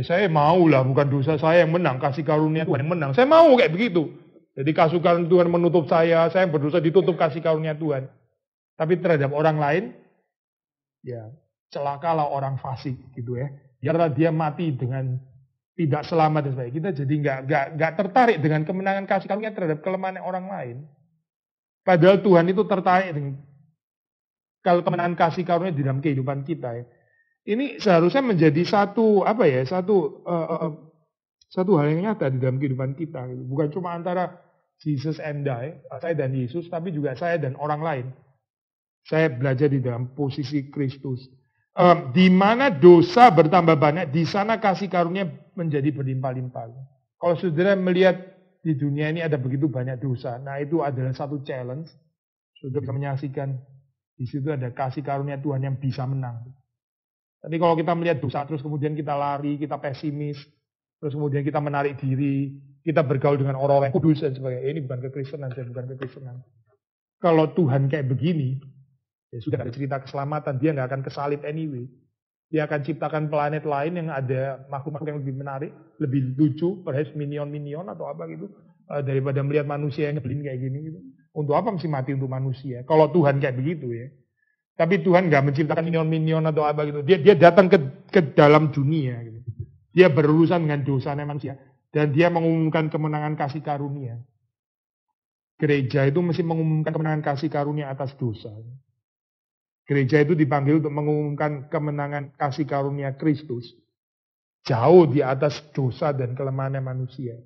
saya mau lah, bukan dosa saya yang menang, kasih karunia Tuhan yang menang. Saya mau kayak begitu. Jadi kasih karunia Tuhan menutup saya berdosa ditutup kasih karunia Tuhan. Tapi terhadap orang lain, ya celakalah orang fasik gitu ya. Karena dia mati dengan tidak selamat dan sebagainya. Kita jadi nggak tertarik dengan kemenangan kasih karunia terhadap kelemahan orang lain. Padahal Tuhan itu tertarik dengan kalau kemenangan kasih karunia di dalam kehidupan kita ya. Ini seharusnya menjadi satu hal yang nyata di dalam kehidupan kita. Gitu. Bukan cuma antara Jesus and I, saya dan Yesus, tapi juga saya dan orang lain. Saya belajar di dalam posisi Kristus. Di mana dosa bertambah banyak, di sana kasih karunia menjadi berlimpah-limpah. Kalau saudara melihat di dunia ini ada begitu banyak dosa, nah itu adalah satu challenge. Saudara bisa menyaksikan di situ ada kasih karunia Tuhan yang bisa menang. Tapi kalau kita melihat dosa terus kemudian kita lari, kita pesimis, terus kemudian kita menarik diri, kita bergaul dengan orang-orang kudus dan sebagainya. Ini bukan kekristenan, bukan kekristenan. Kalau Tuhan kayak begini, ya sudah ada cerita keselamatan, dia nggak akan kesalib anyway. Dia akan ciptakan planet lain yang ada makhluk-makhluk yang lebih menarik, lebih lucu, perhaps minion-minion atau apa gitu, daripada melihat manusia yang nyebelin kayak gini gitu. Untuk apa mesti mati untuk manusia? Kalau Tuhan kayak begitu ya. Tapi Tuhan nggak menciptakan minion-minion atau apa gitu. Dia datang ke dalam dunia gitu. Dia berurusan dengan dosanya manusia dan dia mengumumkan kemenangan kasih karunia. Gereja itu mesti mengumumkan kemenangan kasih karunia atas dosa. Gereja itu dipanggil untuk mengumumkan kemenangan kasih karunia Kristus. Jauh di atas dosa dan kelemahannya manusia.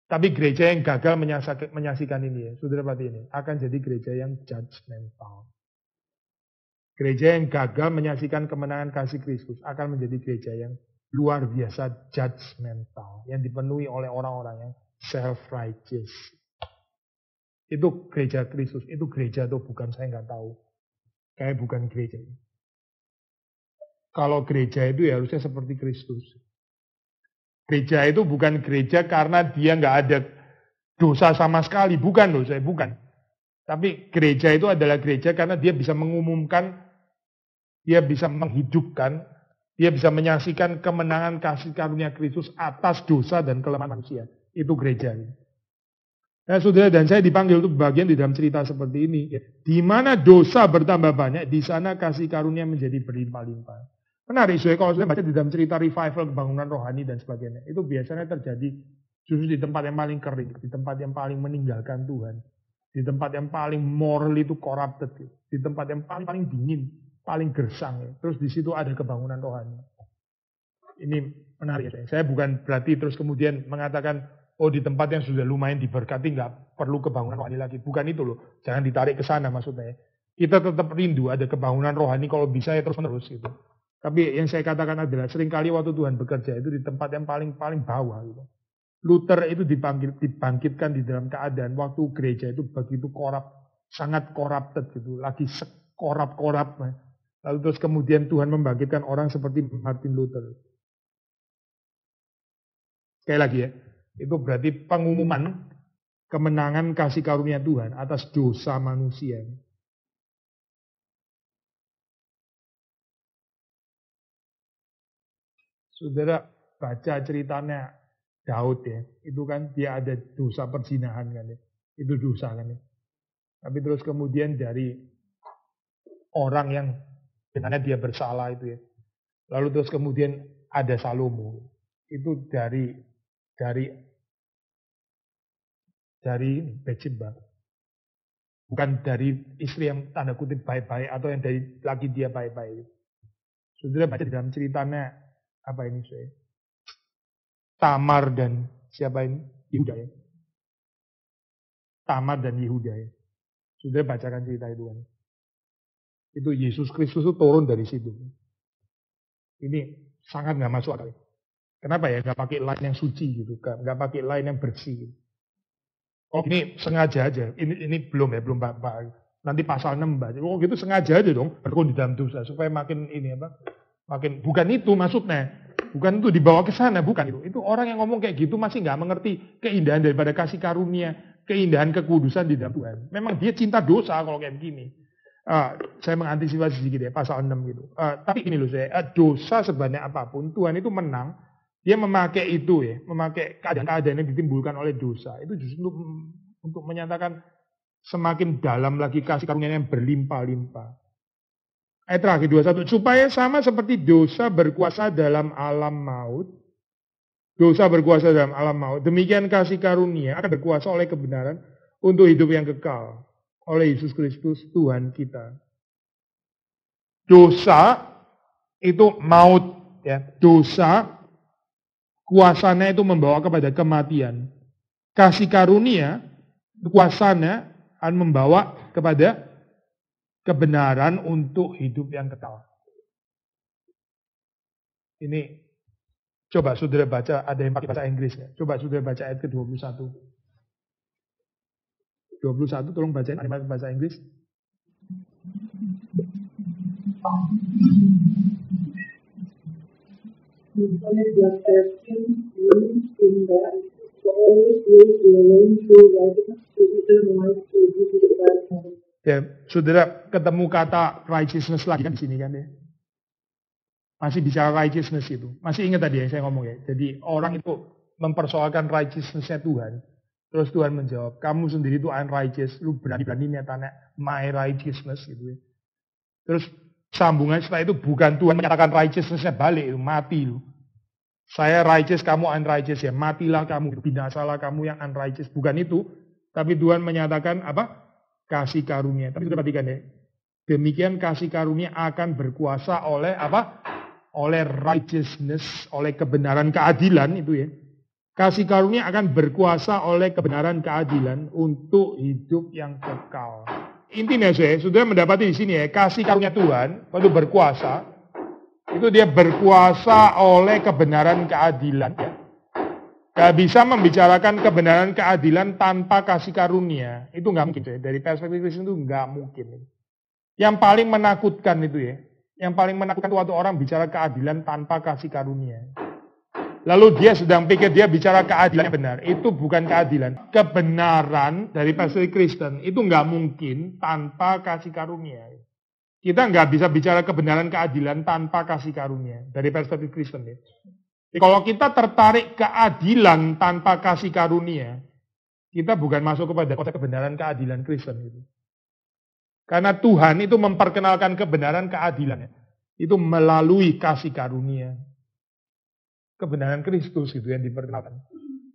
Tapi gereja yang gagal menyaksikan ini ya, saudara perhati ini, akan jadi gereja yang judgmental. Gereja yang gagal menyaksikan kemenangan kasih Kristus akan menjadi gereja yang luar biasa judgmental. Yang dipenuhi oleh orang-orang yang self-righteous. Itu gereja Kristus, itu gereja atau bukan saya nggak tahu. Kayak bukan gereja. Kalau gereja itu ya harusnya seperti Kristus. Gereja itu bukan gereja karena dia nggak ada dosa sama sekali. Bukan loh, saya bukan. Tapi gereja itu adalah gereja karena dia bisa mengumumkan, dia bisa menghidupkan, dia bisa menyaksikan kemenangan kasih karunia Kristus atas dosa dan kelemahan manusia. Itu gereja. Nah, saudara dan saya dipanggil untuk bagian di dalam cerita seperti ini. Di mana dosa bertambah banyak, di sana kasih karunia menjadi berlimpah-limpah. Menarik, saudara, kalau saya baca di dalam cerita revival, kebangunan rohani dan sebagainya. Itu biasanya terjadi justru di tempat yang paling kering, di tempat yang paling meninggalkan Tuhan. Di tempat yang paling moral itu corrupted. Di tempat yang paling dingin, paling gersang. Ya. Terus di situ ada kebangunan rohani. Ini menarik. Saya bukan berarti terus kemudian mengatakan, oh di tempat yang sudah lumayan diberkati nggak perlu kebangunan rohani lagi. Bukan itu loh. Jangan ditarik ke sana maksudnya. Kita tetap rindu ada kebangunan rohani kalau bisa ya terus menerus gitu. Tapi yang saya katakan adalah seringkali waktu Tuhan bekerja itu di tempat yang paling bawah gitu. Luther itu dibangkitkan di dalam keadaan waktu gereja itu begitu korup, sangat corrupted gitu, lagi sekorap-korap. Lalu terus kemudian Tuhan membangkitkan orang seperti Martin Luther. Sekali lagi ya, itu berarti pengumuman kemenangan kasih karunia Tuhan atas dosa manusia. Saudara baca ceritanya Daud ya, itu kan dia ada dosa perzinahan kan ya, itu dosa kan ya. Tapi terus kemudian dari orang yang sebenarnya dia bersalah itu ya, lalu terus kemudian ada Salomo, itu dari Bathsheba, bukan dari istri yang tanda kutip baik-baik atau yang dari laki dia baik-baik. Saudara baca di dalam ceritanya apa ini saya? Tamar dan siapa ini? Yehuda ya. Tamar dan Yehuda ya. Saudara bacakan cerita itu kan. Itu Yesus Kristus itu turun dari situ. Ini sangat nggak masuk akal. Kenapa ya? Nggak pakai line yang suci gitu, nggak pakai line yang bersih. Gitu. Oh ini sengaja aja. Ini belum ya, belum Pak. Nanti pasal 6 baca. Oh gitu sengaja aja dong. Berkon di dalam dosa supaya makin ini apa? Makin bukan itu maksudnya. Bukan itu dibawa ke sana, bukan itu. Itu orang yang ngomong kayak gitu masih nggak mengerti keindahan daripada kasih karunia, keindahan kekudusan di dalam Tuhan. Memang dia cinta dosa kalau kayak begini. Saya mengantisipasi sedikit ya, pasal 6 gitu. Tapi ini loh dosa sebanyak apapun, Tuhan itu menang. Dia memakai itu ya, memakai keadaan-keadaan yang ditimbulkan oleh dosa. Itu justru untuk menyatakan semakin dalam lagi kasih karunia yang berlimpah-limpah. Ayat terakhir 21. Supaya sama seperti dosa berkuasa dalam alam maut. Dosa berkuasa dalam alam maut. Demikian kasih karunia akan berkuasa oleh kebenaran untuk hidup yang kekal. Oleh Yesus Kristus Tuhan kita. Dosa itu maut. Ya. Dosa kuasanya itu membawa kepada kematian. Kasih karunia kuasanya akan membawa kepada kebenaran untuk hidup yang kekal. Ini coba saudara baca, ada yang pakai bahasa Inggris ya. Coba saudara baca ayat ke-21. 21 tolong bacain, ada yang pakai bahasa Inggris. Ya, saudara ketemu kata righteousness lagi kan di sini kan ya. Masih bicara righteousness itu. Masih ingat tadi yang saya ngomong ya. Jadi orang itu mempersoalkan righteousness-nya Tuhan. Terus Tuhan menjawab, kamu sendiri itu unrighteous. Lu berani-berani nyatanya my righteousness gitu ya. Terus sambungan setelah itu bukan Tuhan menyatakan righteousness-nya balik. Mati lu. Saya righteous, kamu unrighteous ya. Matilah kamu, binasalah kamu yang unrighteous. Bukan itu. Tapi Tuhan menyatakan apa? Kasih karunia. Tapi sudah perhatikan ya. Demikian kasih karunia akan berkuasa oleh apa? Oleh righteousness, oleh kebenaran keadilan itu ya. Kasih karunia akan berkuasa oleh kebenaran keadilan untuk hidup yang kekal. Intinya saya sudah mendapati di sini ya, kasih karunia Tuhan waktu berkuasa itu dia berkuasa oleh kebenaran keadilan ya. Gak bisa membicarakan kebenaran keadilan tanpa kasih karunia. Itu nggak mungkin ya. Dari perspektif Kristen itu nggak mungkin. Yang paling menakutkan itu ya. Yang paling menakutkan itu waktu orang bicara keadilan tanpa kasih karunia. Lalu dia sedang pikir dia bicara keadilan yang benar. Itu bukan keadilan. Kebenaran dari perspektif Kristen itu nggak mungkin tanpa kasih karunia. Kita nggak bisa bicara kebenaran keadilan tanpa kasih karunia. Dari perspektif Kristen ya. Kalau kita tertarik keadilan tanpa kasih karunia, kita bukan masuk kepada konsep kebenaran keadilan Kristen. Gitu. Karena Tuhan itu memperkenalkan kebenaran keadilan. Itu melalui kasih karunia. Kebenaran Kristus itu yang diperkenalkan.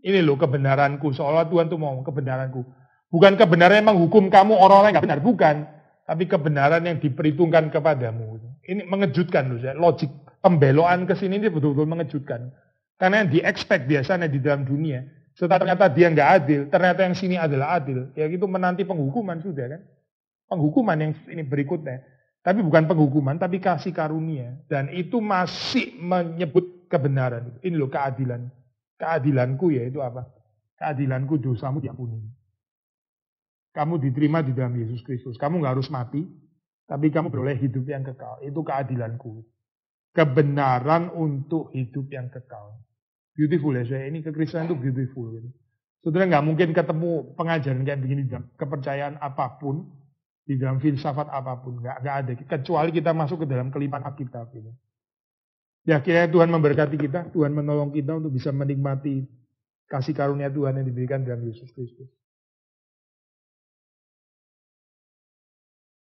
Ini loh kebenaranku, seolah Tuhan itu mau kebenaranku. Bukan kebenaran yang menghukum kamu orang-orang yang gak benar, bukan. Tapi kebenaran yang diperhitungkan kepadamu. Ini mengejutkan loh, logik. Pembeloan ke sini ini betul-betul mengejutkan. Karena yang di-expect biasanya di dalam dunia. Setelah ternyata dia nggak adil, ternyata yang sini adalah adil. Ya itu menanti penghukuman sudah kan. Penghukuman yang ini berikutnya. Tapi bukan penghukuman, tapi kasih karunia. Dan itu masih menyebut kebenaran. Ini loh keadilan. Keadilanku ya itu apa? Keadilanku dosamu diampuni. Kamu diterima di dalam Yesus Kristus. Kamu nggak harus mati, tapi kamu beroleh hidup yang kekal. Itu keadilanku. Kebenaran untuk hidup yang kekal. Beautiful ya saya. Ini kekristenan itu beautiful. Gitu. Saudara nggak mungkin ketemu pengajaran kayak begini dalam kepercayaan apapun, di dalam filsafat apapun, nggak ada. Kecuali kita masuk ke dalam kelimpahan Alkitab. Gitu. Ya kiranya Tuhan memberkati kita, Tuhan menolong kita untuk bisa menikmati kasih karunia Tuhan yang diberikan dalam Yesus Kristus.